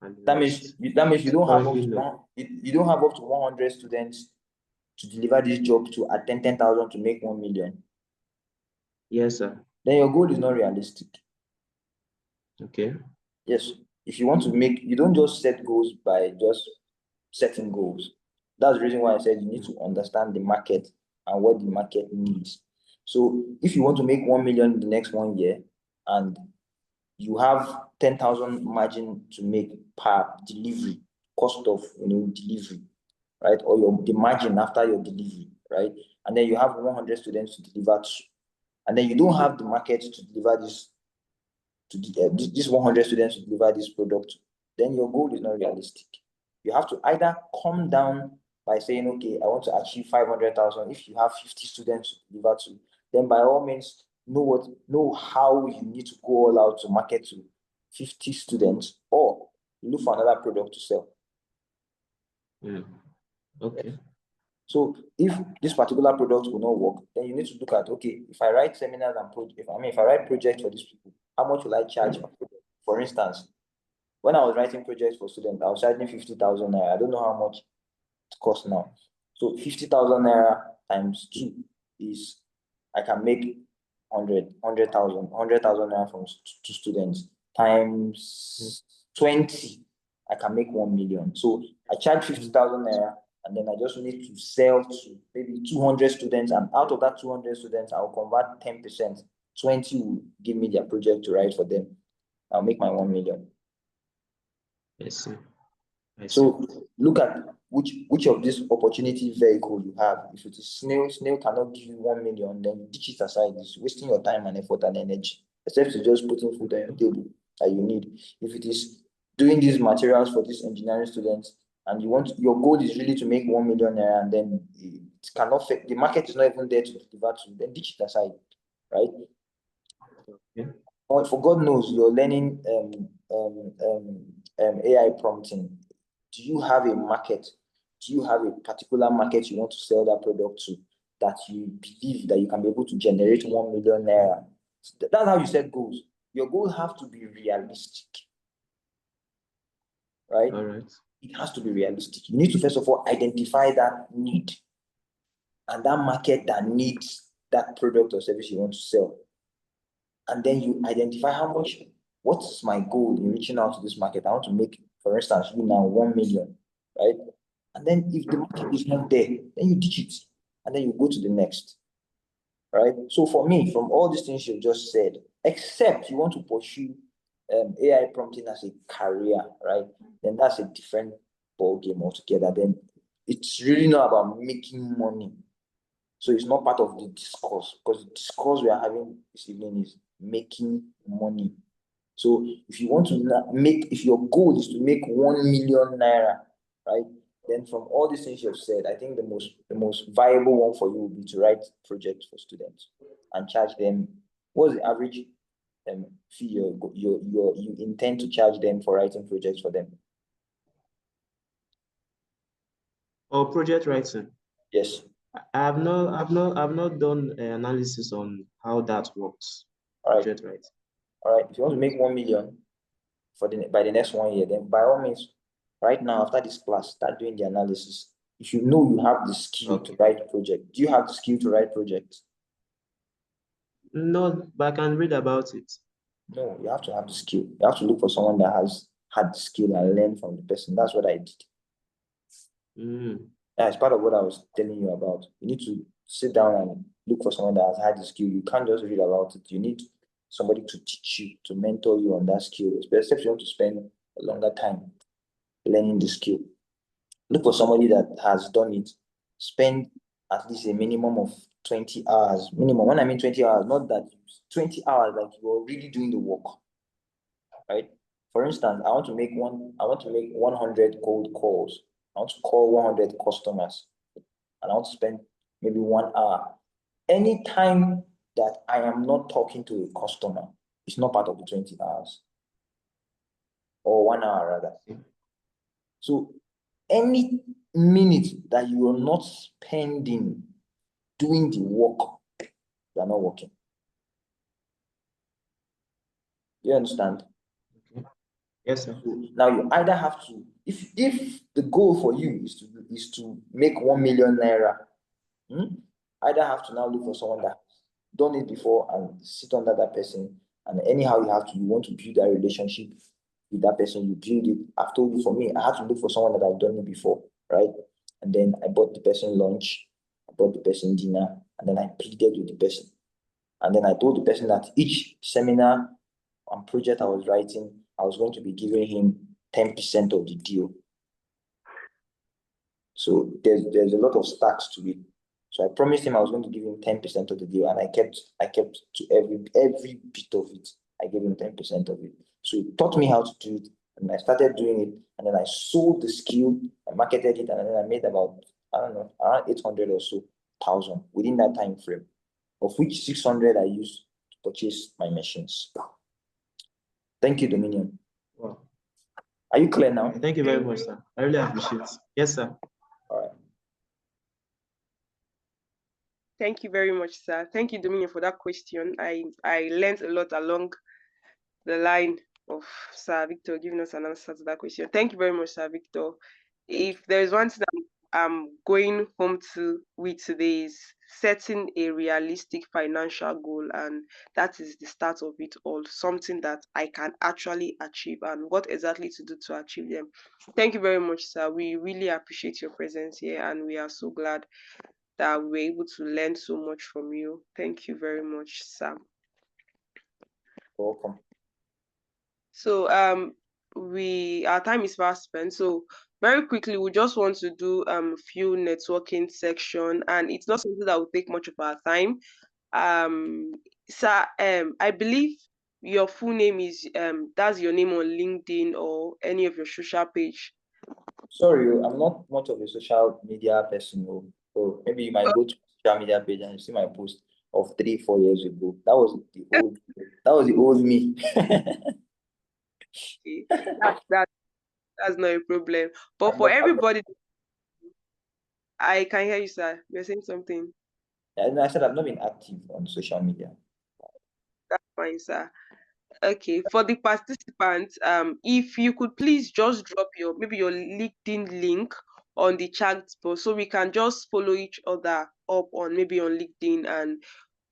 And That means you don't have up to you don't have up to 100 students to deliver this job to attend 10,000 to make 1 million. Yes, sir. Then your goal is not realistic. Okay. Yes. If you want to make, you don't just set goals by just setting goals. That's the reason why I said you need to understand the market and what the market needs. So if you want to make 1 million in the next 1 year and you have 10,000 margin to make per delivery, cost of delivery, right? Or the margin after your delivery, right? And then you have 100 students to deliver to, and then you don't have the market to deliver this to this 100 students to deliver this product, then your goal is not realistic. You have to either come down by saying, okay, I want to achieve 500,000. If you have 50 students to deliver to, then by all means, know how you need to go all out to market to 50 students, or look for another product to sell. Okay. So if this particular product will not work, then you need to look at, okay, if I write seminars and if I write projects for these people, how much will I charge per project? For instance, when I was writing projects for students, I was charging 50,000 naira. I don't know how much it costs now. So 50,000 naira times 2 is, I can make 100,000 naira from 2 students times 20. I can make 1 million. So I charge 50,000 naira, and then I just need to sell to maybe 200 students, and out of that 200 students, I'll convert 10%. 20 will give me their project to write for them. I'll make my 1 million. I see. So look at which of these opportunity vehicle you have. If it is snail cannot give you 1 million, then you ditch it aside. It's wasting your time and effort and energy, except you're just putting food on your table that you need. If it is doing these materials for these engineering students, and your goal is really to make 1 million naira, and then it cannot fit, the market is not even there to deliver to, then ditch it aside, right? Yeah. Or for God knows you're learning AI prompting. Do you have a market? Do you have a particular market you want to sell that product to, that you believe that you can be able to generate 1 million naira? That's how you set goals. Your goals have to be realistic, right? All right. It has to be realistic. You need to first of all identify that need and that market that needs that product or service you want to sell. And then you identify what's my goal in reaching out to this market. I want to make, for instance, you now 1 million, right? And then if the market is not there, then you ditch it, and then you go to the next, right? So for me, from all these things you've just said, except you want to pursue AI prompting as a career, right? Then that's a different ball game altogether. Then it's really not about making money. So it's not part of the discourse, because the discourse we are having this evening is making money. So if you want to if your goal is to make 1 million naira, right? Then from all these things you've said, I think the most viable one for you would be to write projects for students and charge them. What's the average fee you intend to charge them for writing projects for them? Or project writing? Yes. I've not done analysis on how that works. All right. Project writing. All right. If you want to make 1 million by the next 1 year, then by all means, right now after this class, start doing the analysis. If you know you have the skill to write project, do you have the skill to write projects? No, but I can read about it. No, you have to have the skill. You have to look for someone that has had the skill and learn from the person. That's what I did. That's part of what I was telling you about. You need to sit down and look for someone that has had the skill. You can't just read about it. You need somebody to teach you, to mentor you on that skill, especially if you want to spend a longer time learning the skill. Look for somebody that has done it. Spend at least a minimum of 20 hours. Minimum, when I mean 20 hours, not that 20 hours, like you are really doing the work. Right? For instance, I want to make 100 cold calls. I want to call 100 customers. And I want to spend maybe 1 hour. Any time that I am not talking to a customer, it's not part of the 20 hours. Or 1 hour rather. So any minute that you are not spending doing the work, you are not working. You understand? Okay. Yes, sir. So now you either have to, if the goal for you is to make 1 million naira, either have to now look for someone that has done it before and sit under that person, and anyhow you want to build that relationship with that person, you build it. I've told you, for me, I had to look for someone that I've done it before, right? And then I bought the person lunch, I bought the person dinner, and then I pleaded with the person. And then I told the person that each seminar and project I was writing, I was going to be giving him 10% of the deal. So there's a lot of stacks to it. So I promised him I was going to give him 10% of the deal, and I kept to every bit of it. I gave him 10% of it. So he taught me how to do it, and I started doing it, and then I sold the skill, I marketed it, and then I made about, I don't know, around 800 or so thousand within that time frame, of which 600 I used to purchase my machines. Thank you, Dominion. Wow. Are you clear now? Thank you very much, sir. I really appreciate it. Yes, sir. All right. Thank you very much, sir. Thank you, Dominion, for that question. I learned a lot along the line of Sir Victor giving us an answer to that question. Thank you very much, Sir Victor. If there's one thing I'm going home with today is setting a realistic financial goal, and that is the start of it all. Something that I can actually achieve, and what exactly to do to achieve them. Thank you very much, sir. We really appreciate your presence here, and we are so glad that we were able to learn so much from you. Thank you very much, sir. Welcome. So our time is fast spent. So very quickly, we just want to do few networking section, and it's not something that will take much of our time. Sir, I believe your full name is that's your name on LinkedIn or any of your social page. Sorry, I'm not much of a social media person. So maybe you might go to social media page and see my post of 3-4 years ago. That was the old me. Okay. That's not a problem. But for everybody, I can hear you, sir. You're saying something. I said I've not been active on social media. That's fine, sir. Okay, for the participants, if you could please just drop maybe your LinkedIn link on the chat box, so we can just follow each other up on maybe on LinkedIn, and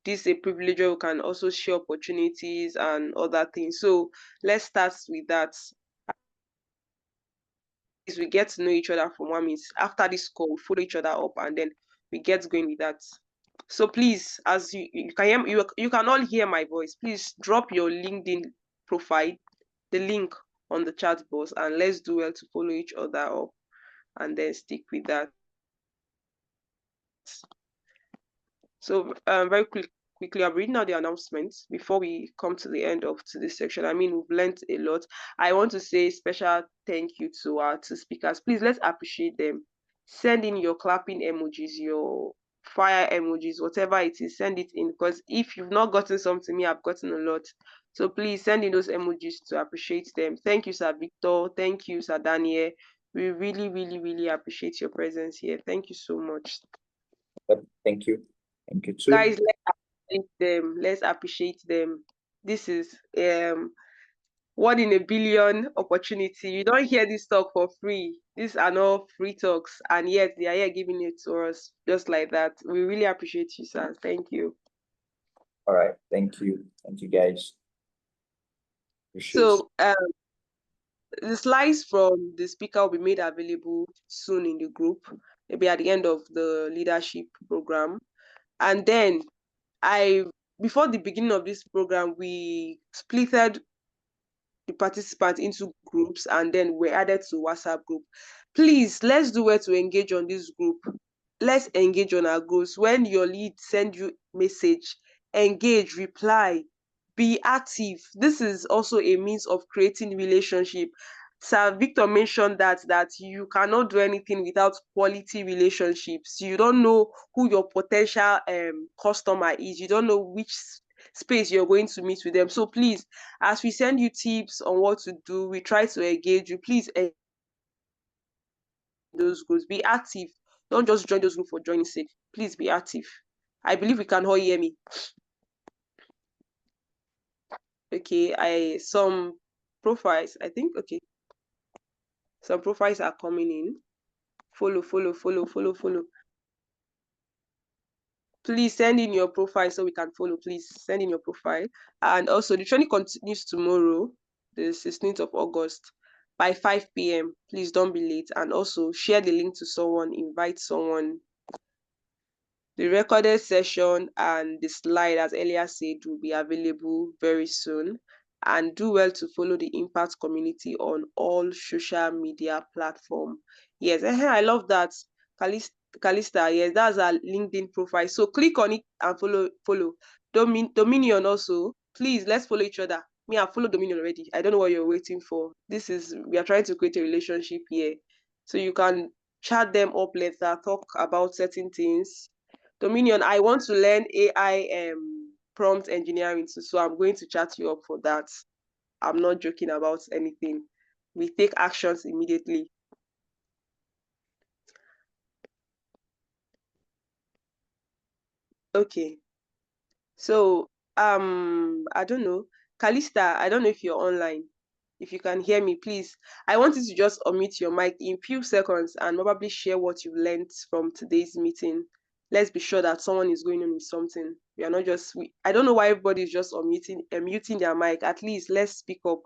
this is a privilege where we can also share opportunities and other things. So let's start with that. We get to know each other from 1 minute. After this call, we follow each other up, and then we get going with that. So please, as you can hear, you can all hear my voice. Please drop your LinkedIn profile, the link on the chat box, and let's do well to follow each other up, and then stick with that. So very quickly, I'm reading out the announcements before we come to the end of this section. I mean, we've learned a lot. I want to say special thank you to our two speakers. Please, let's appreciate them. Send in your clapping emojis, your fire emojis, whatever it is, send it in, because if you've not gotten some to me, I've gotten a lot. So please send in those emojis to appreciate them. Thank you, Sir Victor. Thank you, Sir Daniel. We really, really, really appreciate your presence here. Thank you so much. Thank you. Thank you too. Guys, let's appreciate them. Let's appreciate them. This is 1 in a billion opportunity. You don't hear this talk for free. These are not free talks, and yet they are here giving it to us just like that. We really appreciate you, sir. Thank you. All right. Thank you. Thank you, guys. Appreciate So The slides from the speaker will be made available soon in the group, maybe at the end of the leadership program. And then before the beginning of this program, we splitted the participants into groups and then we're added to WhatsApp group. Please, let's do well to engage on this group. Let's engage on our groups. When your lead send you message, engage, reply, be active. This is also a means of creating relationship. Sir Victor mentioned that you cannot do anything without quality relationships. You don't know who your potential customer is. You don't know which space you're going to meet with them. So please, as we send you tips on what to do, we try to engage you. Please those groups, be active. Don't just join those groups for joining sake. Please be active. I believe we can all hear me. Okay, some profiles, I think, okay. Some profiles are coming in. Follow. Please send in your profile so we can follow. Please send in your profile. And also, the training continues tomorrow, the 16th of August, by 5 p.m. Please don't be late. And also, share the link to someone, invite someone. The recorded session and the slide, as earlier said, will be available very soon. And do well to follow the Impact community on all social media platforms. Yes, I love that. Calista, yes, that's our LinkedIn profile. So click on it and follow. Dominion also. Please, let's follow each other. Me, I follow Dominion already. I don't know what you're waiting for. We are trying to create a relationship here. So you can chat them up later, talk about certain things. Dominion, I want to learn AI prompt engineering too, so I'm going to chat you up for that. I'm not joking about anything. We take actions immediately. Okay. So, I don't know. Calista, I don't know if you're online. If you can hear me, please. I want you to just unmute your mic in few seconds and probably share what you've learned from today's meeting. Let's be sure that someone is going on with something. We are not just, I don't know why everybody is just muting their mic. At least let's speak up.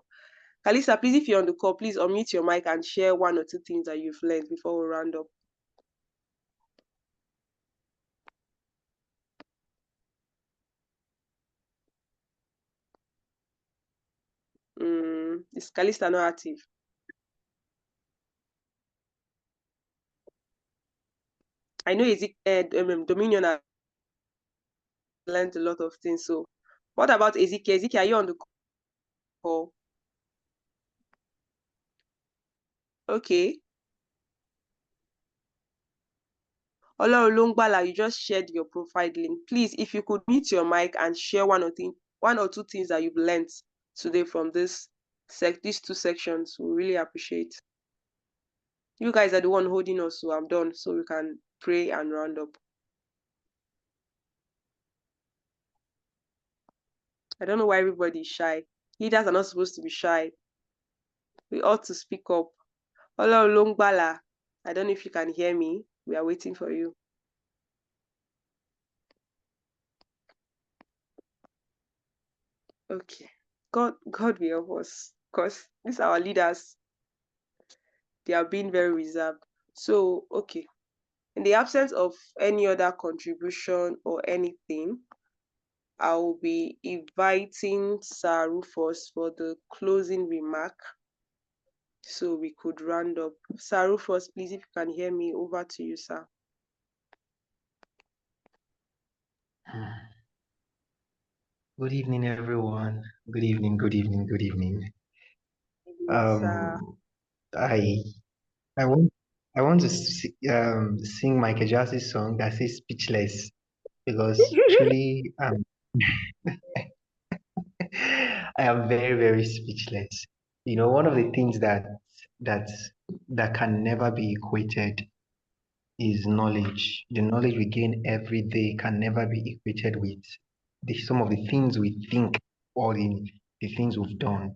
Kalisa, please, if you're on the call, please unmute your mic and share one or two things that you've learned before we round up. Is Kalista not active? I know Dominion has learned a lot of things. So what about Ezekiel? Ezekiel, are you on the call? Okay. Olorungbala, you just shared your profile link. Please, if you could mute your mic and share one or two things that you've learned today from these two sections, we really appreciate. You guys are the one holding us, so I'm done, so we can pray and round up. I don't know why everybody is shy. Leaders are not supposed to be shy. We ought to speak up. Olorungbala, I don't know if you can hear me. We are waiting for you. Okay. God will help us, because these are our leaders. They are being very reserved. So, okay. In the absence of any other contribution or anything, I will be inviting Sir Rufus for the closing remark, so we could round up. Sir Rufus, please, if you can hear me, over to you, sir. Good evening, everyone. Good evening. Sir. I want to sing Michael Jackson's song that says "Speechless" because truly I am very, very speechless. You know, one of the things that that can never be equated is knowledge. The knowledge we gain every day can never be equated with some of the things we think or the things we've done.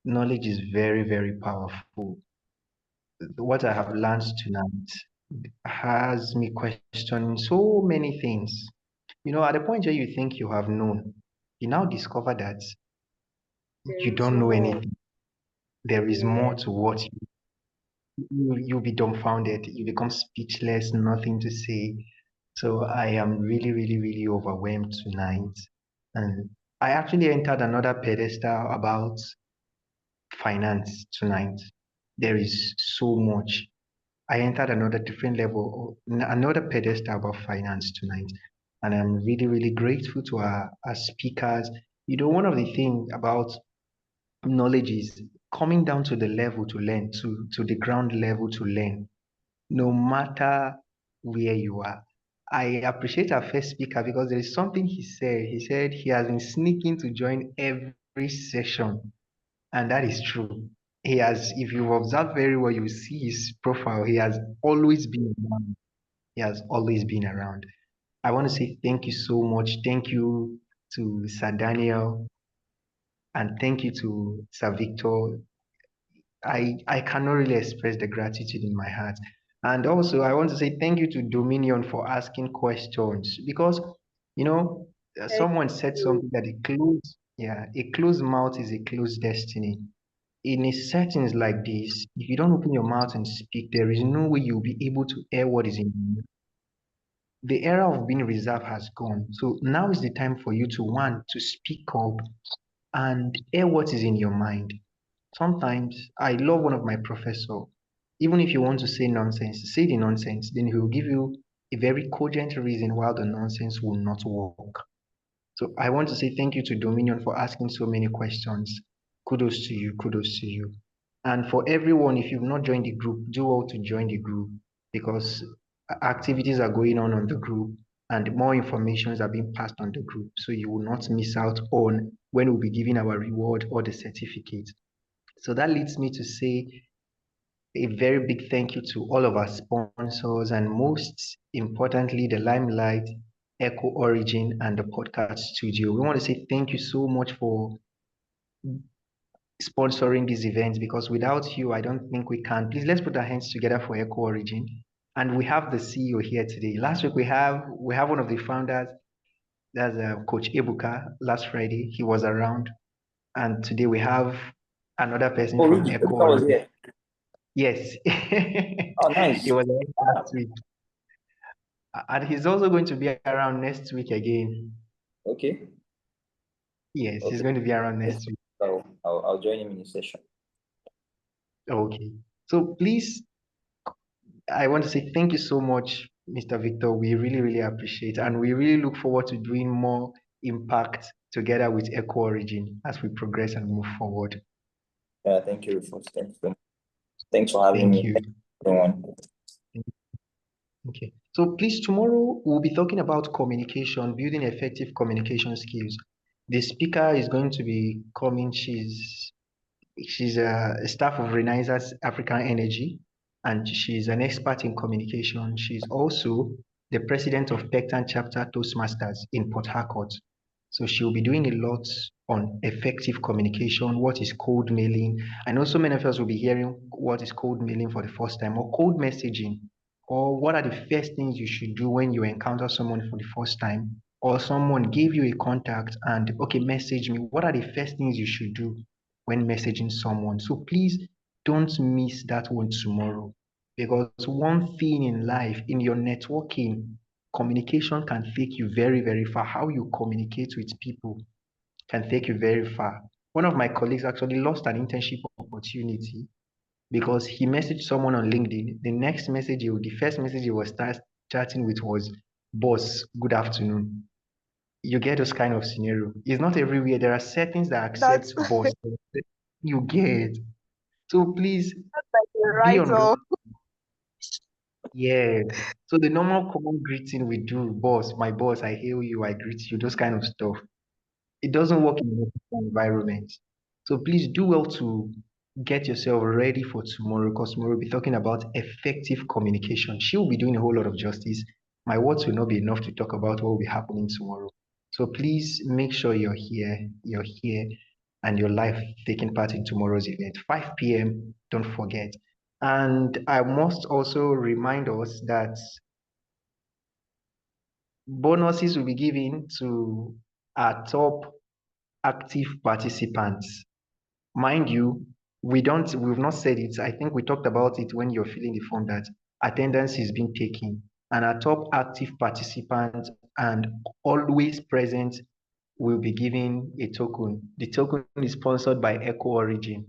Knowledge is very, very powerful. What I have learned tonight has me questioning so many things. You know, at the point where you think you have known, you now discover that There you is don't know more. anything. there is Yeah. more to what you'll be dumbfounded. You become speechless, nothing to say. So I am really, really, really overwhelmed tonight. And I actually entered another pedestal about finance tonight. There is so much. I entered another different level, another pedestal about finance tonight. And I'm really, really grateful to our speakers. One of the things about knowledge is coming down to the level to learn, to the ground level to learn, no matter where you are. I appreciate our first speaker because there is something he said. He said he has been sneaking to join every session, and that is true. He has, if you observe very well, you see his profile. He has always been around. He has always been around. I want to say thank you so much. Thank you to Sir Daniel, and thank you to Sir Victor. I cannot really express the gratitude in my heart. And also, I want to say thank you to Dominion for asking questions because, you know, Thank someone said you. something that a closed mouth is a closed destiny. In a settings like this, if you don't open your mouth and speak, there is no way you'll be able to air what is in you. The era of being reserved has gone. So now is the time for you to want to speak up and air what is in your mind. Sometimes I love one of my professor. Even if you want to say nonsense, say the nonsense. Then he will give you a very cogent reason why the nonsense will not work. So I want to say thank you to Dominion for asking so many questions. Kudos to you. Kudos to you. And for everyone, if you've not joined the group, do well to join the group because activities are going on the group and more informations are being passed on the group. So you will not miss out on when we'll be giving our reward or the certificate. So that leads me to say a very big thank you to all of our sponsors and most importantly, the Limelight, Echo Origin, and the podcast studio. We want to say thank you so much for sponsoring these events because without you, I don't think we can. Please let's put our hands together for Echo Origin. And we have the CEO here today. Last week we have one of the founders, that's Coach Ebuka. Last Friday he was around, and today we have another person Oh, from really? Echo Ebuka was Origin. here. Yes, Oh, he nice. was around last week, and he's also going to be around next week again. Okay. Yes, he's Okay. going to be around next week. I'll join him in the session. Okay. So please, I want to say thank you so much, Mr. Victor. We really, really appreciate, and we really look forward to doing more impact together with Echo Origin as we progress and move forward. Yeah, thank you. Thanks for having Thank me. you. Thank you, everyone. Okay. So please, tomorrow we'll be talking about communication, building effective communication skills. The speaker is going to be coming. She's a staff of Renaissance African Energy, and she's an expert in communication. She's also the president of Pectan Chapter Toastmasters in Port Harcourt. So she'll be doing a lot on effective communication, what is cold mailing. I know so many of us will be hearing what is cold mailing for the first time, or cold messaging, or what are the first things you should do when you encounter someone for the first time, or someone gave you a contact and, okay, message me. What are the first things you should do when messaging someone? So please don't miss that one tomorrow. Because one thing in life, in your networking, communication can take you very, very far. How you communicate with people can take you very far. One of my colleagues actually lost an internship opportunity because he messaged someone on LinkedIn. The first message he was chatting with was, "Boss, good afternoon." You get those kind of scenario. It's not everywhere. There are settings that accept That's boss. You get. So please like a be on write-off. Yes. So the normal common greeting we do, boss, my boss, I hail you, I greet you, those kind of stuff. It doesn't work in an environment. So please do well to get yourself ready for tomorrow because tomorrow we'll be talking about effective communication. She will be doing a whole lot of justice. My words will not be enough to talk about what will be happening tomorrow. So please make sure you're here, and your life taking part in tomorrow's event. 5 p.m. Don't forget. And I must also remind us that bonuses will be given to our top active participants. Mind you, we've not said it. I think we talked about it when you're filling the form that attendance is being taken, and our top active participants and always present will be given a token. The token is sponsored by Echo Origin.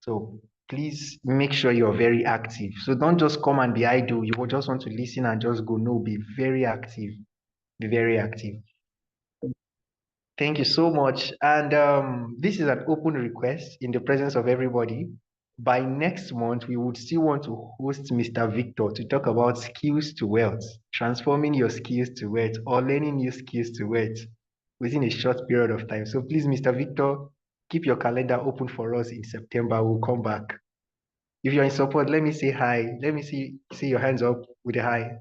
So please make sure you're very active. So don't just come and be idle. You just want to listen and just go. No, be very active. Be very active. Thank you so much. And this is an open request in the presence of everybody. By next month, we would still want to host Mr. Victor to talk about skills to wealth, transforming your skills to wealth or learning new skills to wealth within a short period of time. So please, Mr. Victor, keep your calendar open for us in September. We'll come back. If you're in support, let me say hi. Let me see your hands up with a hi.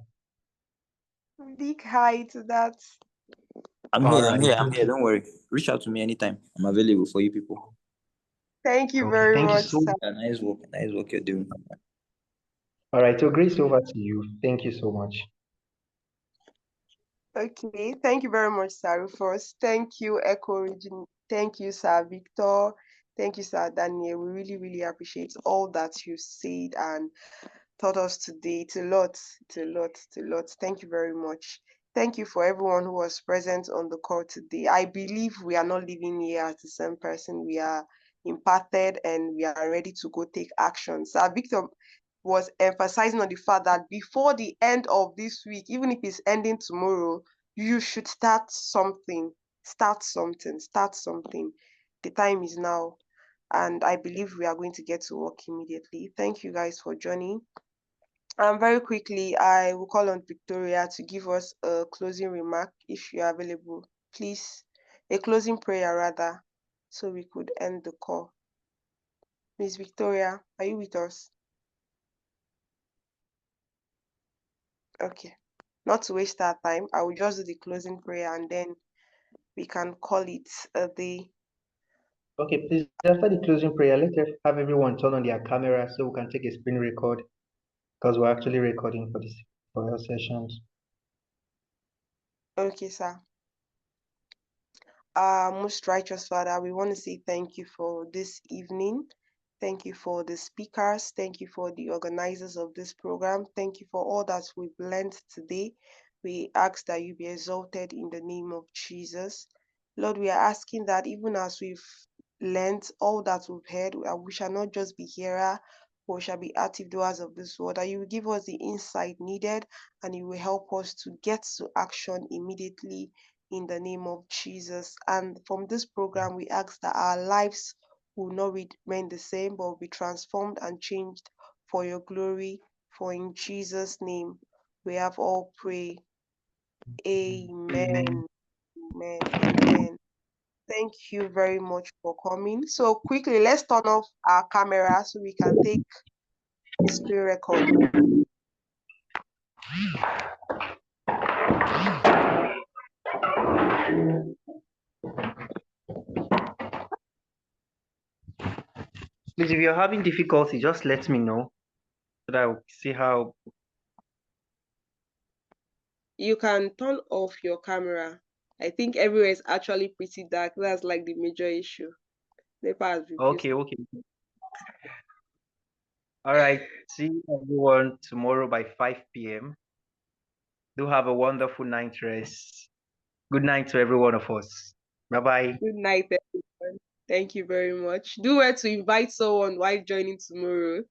Big hi to that. I'm All here. right. I'm here. Don't worry. Reach out to me anytime. I'm available for you people. Thank you Okay. very Thank you much, so sir. much. Nice work. Nice work you're doing. All right. So Grace, over to you. Thank you so much. Okay, thank you very much, Sir Rufus. Thank you, Echo Origin. Thank you, Sir Victor. Thank you, Sir Daniel. We really, really appreciate all that you said and taught us today. It's a lot, it's a lot, it's a lot. Thank you very much. Thank you for everyone who was present on the call today. I believe we are not living here as the same person. We are impacted and we are ready to go take action. Sir Victor was emphasizing on the fact that before the end of this week, even if it's ending tomorrow, you should start something. Start something. Start something. The time is now. And I believe we are going to get to work immediately. Thank you guys for joining. And very quickly, I will call on Victoria to give us a closing remark if you are available. Please, a closing prayer rather, so we could end the call. Miss Victoria, are you with us? Okay. Not to waste our time, I will just do the closing prayer and then we can call it a day. Okay, please, after the closing prayer, let's have everyone turn on their camera so we can take a screen record because we're actually recording for our sessions. Okay, sir. Most righteous Father, we want to say thank you for this evening. Thank you for the speakers. Thank you for the organizers of this program. Thank you for all that we've learned today. We ask that you be exalted in the name of Jesus. Lord, we are asking that even as we've learned all that we've heard, we shall not just be hearer, but we shall be active doers of this word. That you will give us the insight needed and you will help us to get to action immediately in the name of Jesus. And from this program, we ask that our lives will not remain the same, but will be transformed and changed for your glory. For in Jesus' name, we have all prayed. Amen. Amen. Amen. Thank you very much for coming. So quickly, let's turn off our camera so we can take a screen record. Please, if you're having difficulty, just let me know so that I'll see how. You can turn off your camera. I think everywhere is actually pretty dark. That's like the major issue. Okay. All right. See everyone tomorrow by 5 p.m. Do have a wonderful night rest. Good night to every one of us. Bye-bye. Good night, everyone. Thank you very much. Do well to invite someone while joining tomorrow.